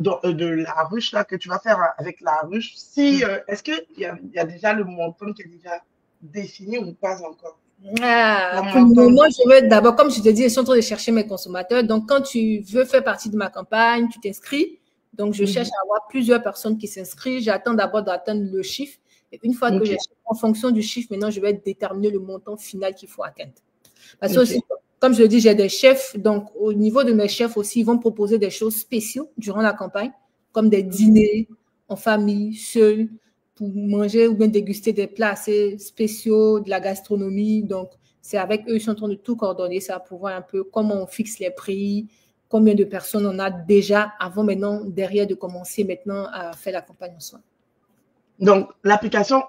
La Ruche là, que tu vas faire avec La Ruche, est-ce qu'il y a déjà le montant qui est déjà défini ou pas encore? Pour le moment, je vais d'abord, comme je te dis, je suis en train de chercher mes consommateurs. Donc, quand tu veux faire partie de ma campagne, tu t'inscris. Donc, je cherche à avoir plusieurs personnes qui s'inscrivent. J'attends d'abord d'atteindre le chiffre. Et une fois que j'ai, en fonction du chiffre, maintenant, je vais déterminer le montant final qu'il faut atteindre. Parce que aussi, comme je le dis, j'ai des chefs. Donc, au niveau de mes chefs aussi, ils vont proposer des choses spéciales durant la campagne, comme des dîners en famille, seuls, pour manger ou bien déguster des plats assez spéciaux, de la gastronomie. Donc, c'est avec eux, ils sont en train de tout coordonner ça pour voir un peu comment on fixe les prix, combien de personnes on a déjà avant maintenant, derrière de commencer maintenant à faire la campagne en soi. Donc, l'application,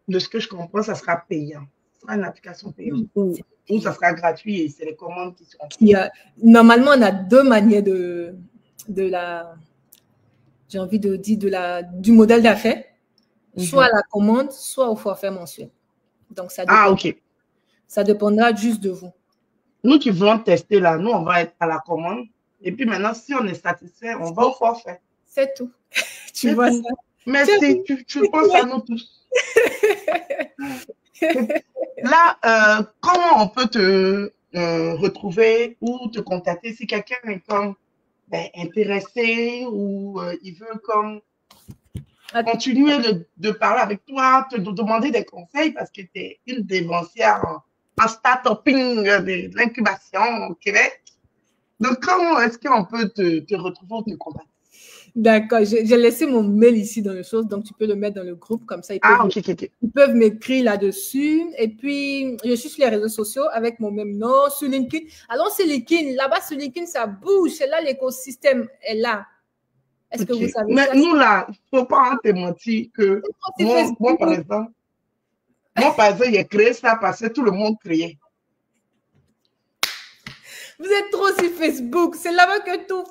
de ce que je comprends, ça sera payant. Ce sera une application payante. Ou ça sera gratuit et c'est les commandes qui seront. Normalement, on a deux manières j'ai envie de dire, du modèle d'affaires. Soit à la commande, soit au forfait mensuel. Donc, ça dépend, ça dépendra juste de vous. Nous qui voulons tester là, nous, on va être à la commande. Et puis maintenant, si on est satisfait, on va au forfait. C'est tout. Tu vois ça? Merci, tu penses à nous tous. Là, comment on peut retrouver ou te contacter si quelqu'un est comme intéressé ou il veut comme continuer de parler avec toi, te demander des conseils parce que tu es une dévancière en start-uping de l'incubation au Québec. Donc, comment est-ce qu'on peut te retrouver ou te contacter? D'accord, j'ai laissé mon mail ici dans les choses, donc tu peux le mettre dans le groupe, comme ça Ok. ils peuvent m'écrire là-dessus. Et puis, je suis sur les réseaux sociaux avec mon même nom, sur LinkedIn. Alors, c'est LinkedIn, là-bas sur LinkedIn, ça bouge, c'est là l'écosystème est là. Est-ce que Ok. vous savez Mais ça? nous, là, il ne faut pas te mentir que moi, par exemple, j'ai créé ça parce que tout le monde créait. Vous êtes trop sur Facebook. C'est là-bas que tout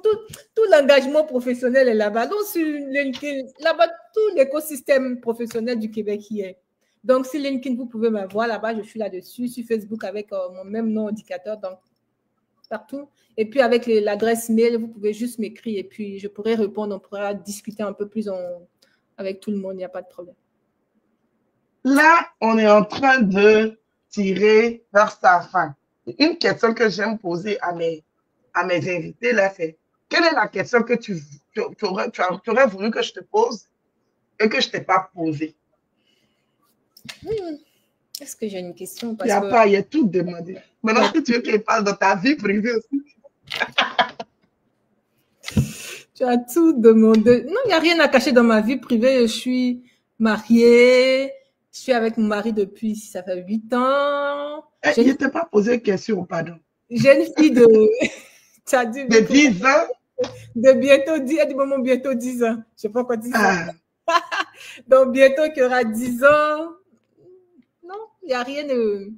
l'engagement professionnel est là-bas. Donc, sur LinkedIn, là-bas, tout l'écosystème professionnel du Québec y est. Donc, sur LinkedIn, vous pouvez me voir là-bas. Je suis là-dessus. Sur Facebook, avec mon même nom indicateur. Donc, partout. Et puis, avec l'adresse mail, vous pouvez juste m'écrire et puis je pourrai répondre. On pourra discuter un peu plus avec tout le monde. Il n'y a pas de problème. Là, on est en train de tirer vers sa fin. Une question que j'aime poser à mes invités, là, c'est quelle est la question que tu aurais voulu que je te pose et que je ne t'ai pas posée? Est-ce que j'ai une question? Il n'y a pas, il y a tout demandé. Maintenant, si tu veux qu'elle parle de ta vie privée aussi. Tu as tout demandé. Non, il n'y a rien à cacher dans ma vie privée. Je suis mariée. Je suis avec mon mari depuis, ça fait 8 ans. Je ne t'ai pas posé de question, pardon. J'ai une fille de, tu as dit, de 10 ans. De bientôt 10, du moment bientôt 10 ans. Je ne sais pas quoi dire ça. Donc, bientôt qu'il y aura 10 ans. Non, il n'y a rien de.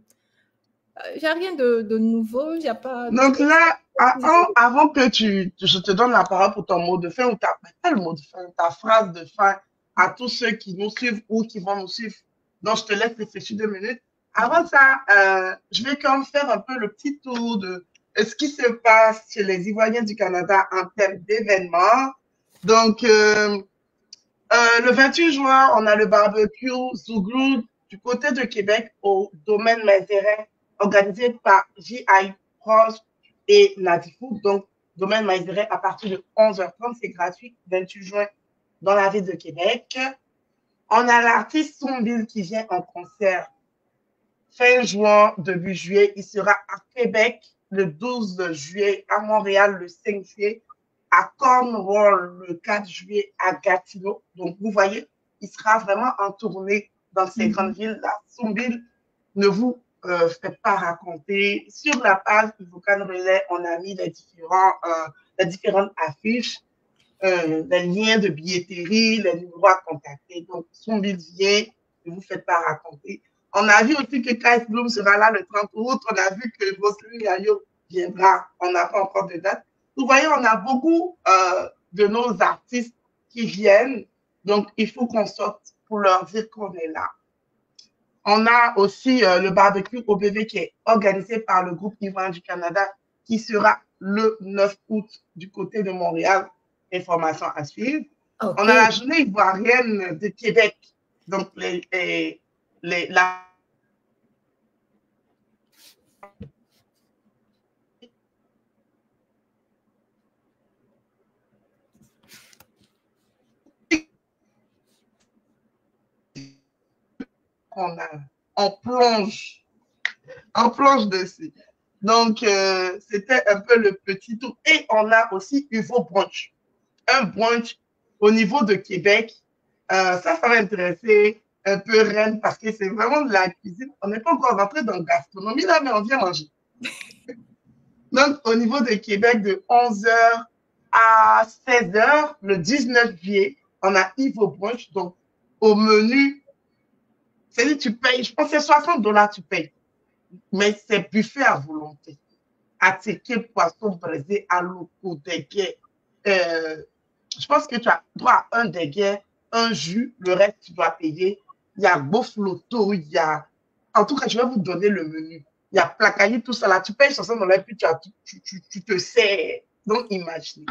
Il n'y a rien de nouveau. Il n'y a pas. Donc là, avant que je te donne la parole pour ton mot de fin, ou pas le mot de fin, ta phrase de fin à tous ceux qui nous suivent ou qui vont nous suivre, donc je te laisse réfléchir 2 minutes. Avant ça, je vais quand même faire un peu le petit tour de ce qui se passe chez les Ivoiriens du Canada en termes d'événements. Donc, le 28 juin, on a le barbecue Zouglou du côté de Québec au domaine Maizeret, organisé par J.I. Proche et Nadifou. Donc, domaine Maizeret à partir de 11h30, c'est gratuit, 28 juin, dans la ville de Québec. On a l'artiste Sombil qui vient en concert fin juin, début juillet. Il sera à Québec le 12 juillet, à Montréal le 5 juillet, à Cornwall le 4 juillet, à Gatineau. Donc, vous voyez, il sera vraiment en tournée dans ces grandes villes-là. Sombil, ne vous faites pas raconter. Sur la page Ivocan Relais, on a mis les différentes affiches, les liens de billetterie, les numéros à contacter. Donc, Sombil vient, ne vous faites pas raconter. On a vu aussi que Kais Bloom sera là le 30 août. On a vu que Roselyne Gaillot viendra. On n'a pas encore de date. Vous voyez, on a beaucoup de nos artistes qui viennent. Donc, il faut qu'on sorte pour leur dire qu'on est là. On a aussi le barbecue au bébé qui est organisé par le groupe Ivoirien du Canada qui sera le 9 août du côté de Montréal. Information à suivre. Okay. On a la journée ivoirienne de Québec. Donc, la on plonge dessus. Donc, c'était un peu le petit tour. Et on a aussi Uvo Brunch. Un brunch au niveau de Québec. Ça va intéresser un peu Rennes parce que c'est vraiment de la cuisine. On n'est pas encore rentré dans la gastronomie là, mais on vient manger. Donc, au niveau de Québec, de 11h à 16h, le 19 juillet, on a Ivo Brunch. Donc, au menu, c'est-à-dire tu payes, je pense que c'est $60 tu payes. Mais c'est buffet à volonté. Attiqué, poisson braisé, à l'eau, déguet. Je pense que tu as droit à un déguet, un jus, le reste tu dois payer. Il y a Bofloto, il y a... En tout cas, je vais vous donner le menu. Il y a placaillis, tout ça là. Tu payes $60, puis tu te sers. Donc, imaginez.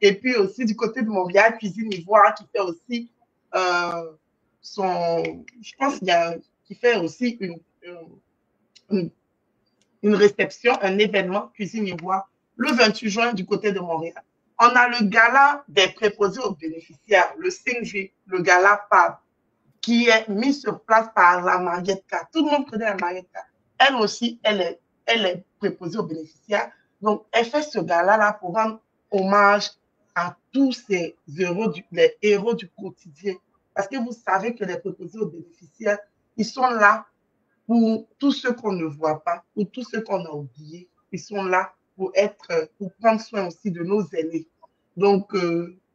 Et puis aussi, du côté de Montréal, Cuisine Ivoire qui fait aussi je pense qu'il y a qui fait aussi une une réception, un événement Cuisine Ivoire le 28 juin du côté de Montréal. On a le gala des préposés aux bénéficiaires, le 5 juillet, le gala FAB, qui est mis sur place par la Mariette K. Tout le monde connaît la Mariette K. Elle aussi, elle est préposée aux bénéficiaires. Donc, elle fait ce gala-là pour rendre hommage à tous ces les héros du quotidien. Parce que vous savez que les préposés aux bénéficiaires, ils sont là pour tous ceux qu'on ne voit pas, pour tous ceux qu'on a oubliés. Ils sont là pour prendre soin aussi de nos aînés. Donc,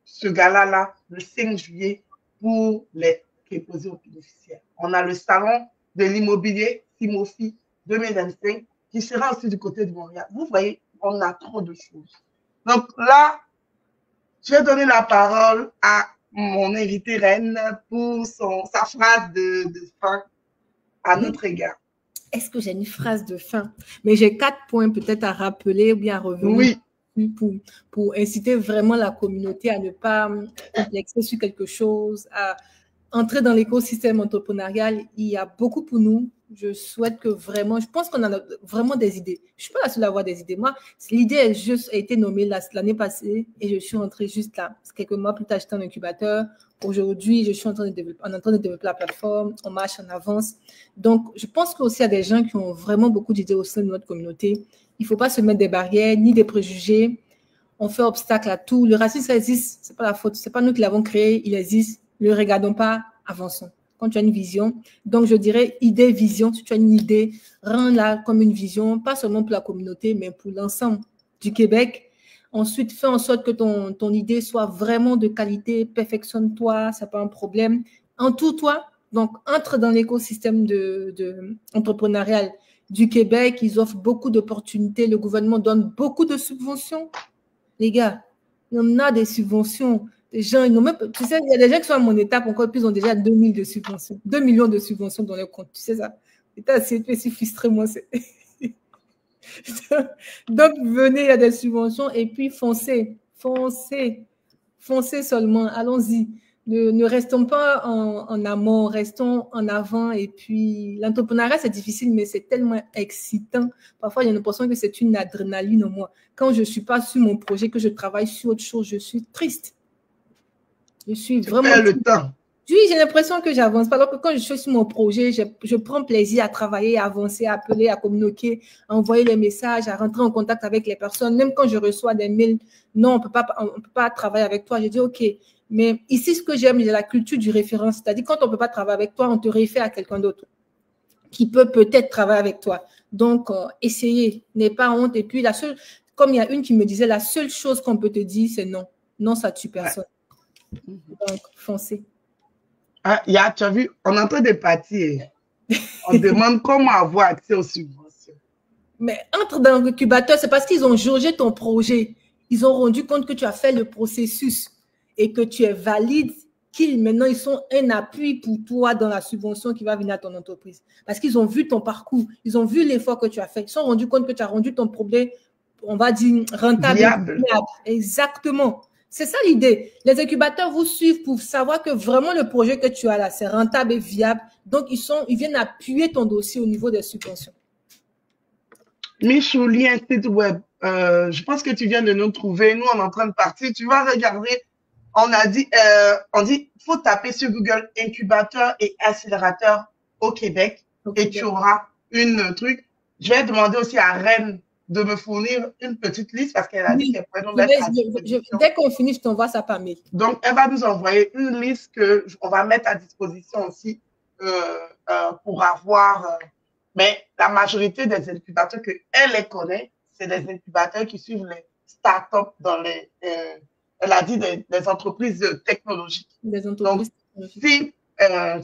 ce gala-là, le 5 juillet, pour les préposés aux bénéficiaires. On a le salon de l'immobilier Timofi 2025 qui sera aussi du côté de Montréal. Vous voyez, on a trop de choses. Donc là, je vais donner la parole à mon invité reine pour sa phrase de fin à notre égard. Est-ce que j'ai une phrase de fin? Mais j'ai 4 points peut-être à rappeler ou bien à revenir pour inciter vraiment la communauté à ne pas complexer sur quelque chose, à entrer dans l'écosystème entrepreneurial. Il y a beaucoup pour nous. Je souhaite que vraiment, je pense qu'on a vraiment des idées. Je ne suis pas la seule à avoir des idées. Moi, l'idée a été nommée l'année passée et je suis rentrée juste là. Quelques mois plus tard, j'étais en incubateur. Aujourd'hui, je suis en train de développer la plateforme. On marche en avance. Donc, je pense qu'aussi, il y a des gens qui ont vraiment beaucoup d'idées au sein de notre communauté. Il ne faut pas se mettre des barrières ni des préjugés. On fait obstacle à tout. Le racisme, ça existe. Ce n'est pas la faute. Ce n'est pas nous qui l'avons créé. Il existe. Ne le regardons pas. Avançons. Quand tu as une vision, donc je dirais idée, vision, si tu as une idée, rends-la comme une vision, pas seulement pour la communauté, mais pour l'ensemble du Québec. Ensuite, fais en sorte que ton idée soit vraiment de qualité, perfectionne-toi, ça n'est pas un problème. Entoure-toi, donc entre dans l'écosystème entrepreneurial du Québec, ils offrent beaucoup d'opportunités, le gouvernement donne beaucoup de subventions. Les gars, il y en a des subventions. Les gens, ils n'ont même, tu sais, il y a des gens qui sont à mon étape encore, puis ils ont déjà 2 millions de subventions dans leur compte. Tu sais ça? C'est si frustré, moi. Donc, venez, il y a des subventions et puis foncez seulement. Allons-y. Ne restons pas en amont, restons en avant. Et puis, l'entrepreneuriat, c'est difficile, mais c'est tellement excitant. Parfois, il y a l'impression que c'est une adrénaline en moi. Quand je ne suis pas sur mon projet, que je travaille sur autre chose, je suis triste. Je suis vraiment... le temps. Oui, j'ai l'impression que j'avance pas. Alors que quand je suis sur mon projet, je prends plaisir à travailler, à avancer, à appeler, à communiquer, à envoyer les messages, à rentrer en contact avec les personnes. Même quand je reçois des mails, non, on peut pas travailler avec toi. Je dis, OK. Mais ici, ce que j'aime, c'est la culture du référent. C'est-à-dire, quand on peut pas travailler avec toi, on te réfère à quelqu'un d'autre qui peut peut-être travailler avec toi. Donc, essayez. N'aie pas honte. Et puis, comme il y a une qui me disait, la seule chose qu'on peut te dire, c'est non. Non, ça tue personne. Ouais. Donc, foncez. Ah, tu as vu, on est en train de partir. On demande comment avoir accès aux subventions. Mais entre dans l'incubateur, c'est parce qu'ils ont jaugé ton projet. Ils ont rendu compte que tu as fait le processus et que tu es valide, maintenant, ils sont un appui pour toi dans la subvention qui va venir à ton entreprise. Parce qu'ils ont vu ton parcours, ils ont vu l'effort que tu as fait. Ils se sont rendus compte que tu as rendu ton problème, on va dire, rentable. Viable. Exactement. C'est ça l'idée. Les incubateurs vous suivent pour savoir que vraiment le projet que tu as là, c'est rentable et viable. Donc, ils viennent appuyer ton dossier au niveau des subventions. Michou, lien site web. Je pense que tu viens de nous trouver. Nous, on est en train de partir. Tu vas regarder. On dit, faut taper sur Google incubateur et accélérateur au Québec et tu auras une truc. Je vais demander aussi à Reine de me fournir une petite liste parce qu'elle a dit qu'elle pourrait nous mettre à disposition. Dès qu'on finit, je t'envoie ça par mail. Donc, elle va nous envoyer une liste qu'on va mettre à disposition aussi pour avoir. Mais la majorité des incubateurs qu'elle les connaît, c'est des incubateurs qui suivent les startups dans les, elle a dit des entreprises technologiques. Des entreprises technologiques. Si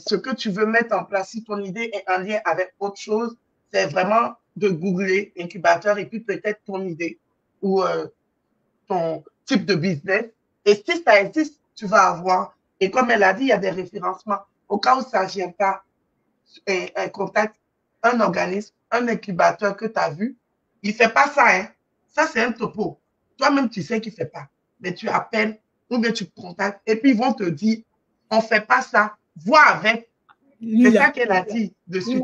ce que tu veux mettre en place, si ton idée est en lien avec autre chose, c'est vraiment de googler incubateur et puis peut-être ton idée ou ton type de business. Et si ça existe, tu vas avoir. Et comme elle a dit, il y a des référencements. Au cas où ça ne vient pas, un contact, un organisme, un incubateur que tu as vu, il ne fait pas ça. Hein. Ça, c'est un topo. Toi-même, tu sais qu'il ne fait pas. Mais tu appelles ou bien tu contactes et puis ils vont te dire, on ne fait pas ça. Vois avec. C'est ça qu'elle a dit dessus.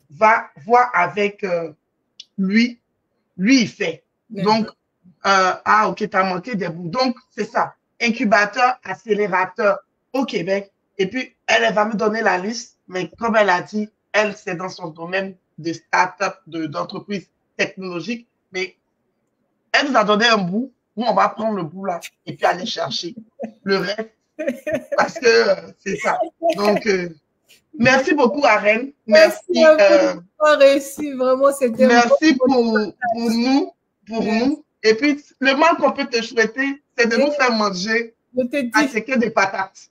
Va voir avec lui, il fait. Donc, ok, tu as manqué des bouts. Donc, c'est ça. Incubateur, accélérateur au Québec. Et puis, elle va me donner la liste. Mais comme elle a dit, elle, c'est dans son domaine de start-up, d'entreprise technologique. Mais elle nous a donné un bout. Nous, on va prendre le bout là et puis aller chercher le reste. Parce que c'est ça. Donc, merci beaucoup, Arène. Merci. Réussi, vraiment, c'était. Merci pour nous. Et puis, le mal qu'on peut te souhaiter, c'est de nous faire manger à ticket de patates.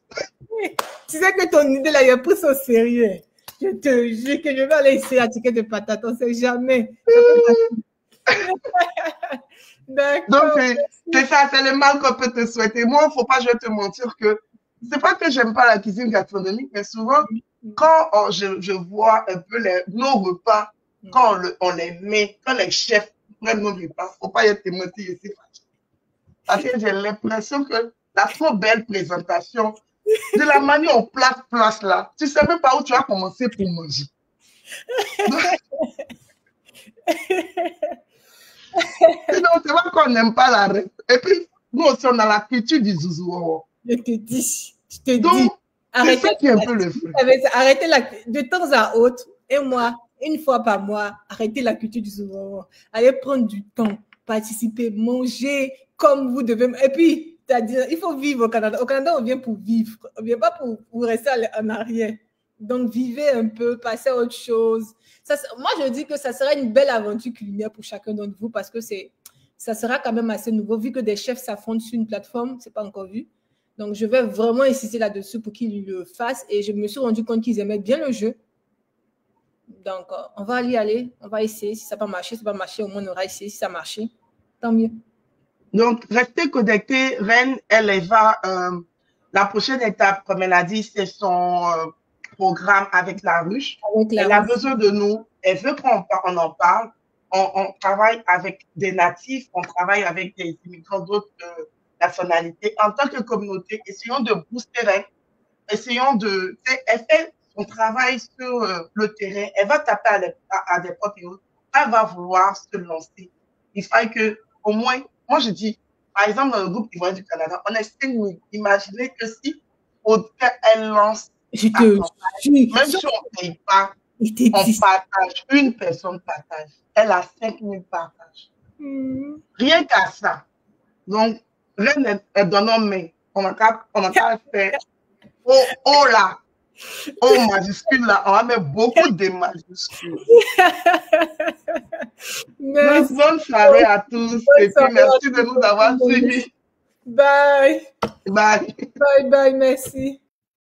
Tu sais que ton idée là, il a pris ça au sérieux. Je te jure que je vais aller essayer à ticket de patates. On ne sait jamais. Donc, c'est ça, c'est le mal qu'on peut te souhaiter. Moi, il ne faut pas, je vais te mentir que c'est pas que j'aime pas la cuisine gastronomique, mais souvent, quand je vois un peu nos repas, quand on les met, quand les chefs prennent nos repas, il ne faut pas y être mentir ici. Parce que j'ai l'impression que la trop belle présentation, de la manière on place là, tu ne sais même pas où tu vas commencer pour manger. Sinon, c'est vrai qu'on n'aime pas la reste. Et puis, nous aussi, on a la culture du zouzou. Je te dis. Donc, c'est ça qui est un peu le feu. Arrêtez de temps à autre, et moi, une fois par mois, arrêtez la culture du zouzou. Allez prendre du temps, participer, manger comme vous devez. Et puis, il faut vivre au Canada. Au Canada, on vient pour vivre. On ne vient pas pour rester en arrière. Donc, vivez un peu, passez à autre chose. Moi, je dis que ça sera une belle aventure culinaire pour chacun d'entre vous parce que ça sera quand même assez nouveau. Vu que des chefs s'affrontent sur une plateforme, ce n'est pas encore vu. Donc, je vais vraiment insister là-dessus pour qu'ils le fassent. Et je me suis rendu compte qu'ils aimaient bien le jeu. Donc, on va y aller. On va essayer. Si ça n'a pas marché, ça va marcher. Au moins, on aura essayé. Si ça a marché, tant mieux. Donc, restez connectés. Reine, elle va... la prochaine étape, comme elle a dit, c'est son... programme avec la ruche. Elle a besoin de nous. Elle veut qu'on en parle. On travaille avec des natifs, on travaille avec des immigrants d'autres nationalités. En tant que communauté, essayons de booster elle. Essayons de... Elle fait son travail sur le terrain. Elle va taper à des portes et autres. Elle va vouloir se lancer. Il faut que, au moins, moi je dis, par exemple, dans le groupe Ivoirien du Canada, on est 5 000. Imaginez que si elle lance je te jure. Même si on ne paye pas, on partage. Une personne partage. Elle a 5 000 partages. Rien qu'à ça. Donc, rien est donné, mais on a qu'à faire oh là, oh majuscule là, on va mettre beaucoup de majuscules. Bonne soirée à tous et puis merci de nous avoir suivis. Bye. Bye. Bye, merci.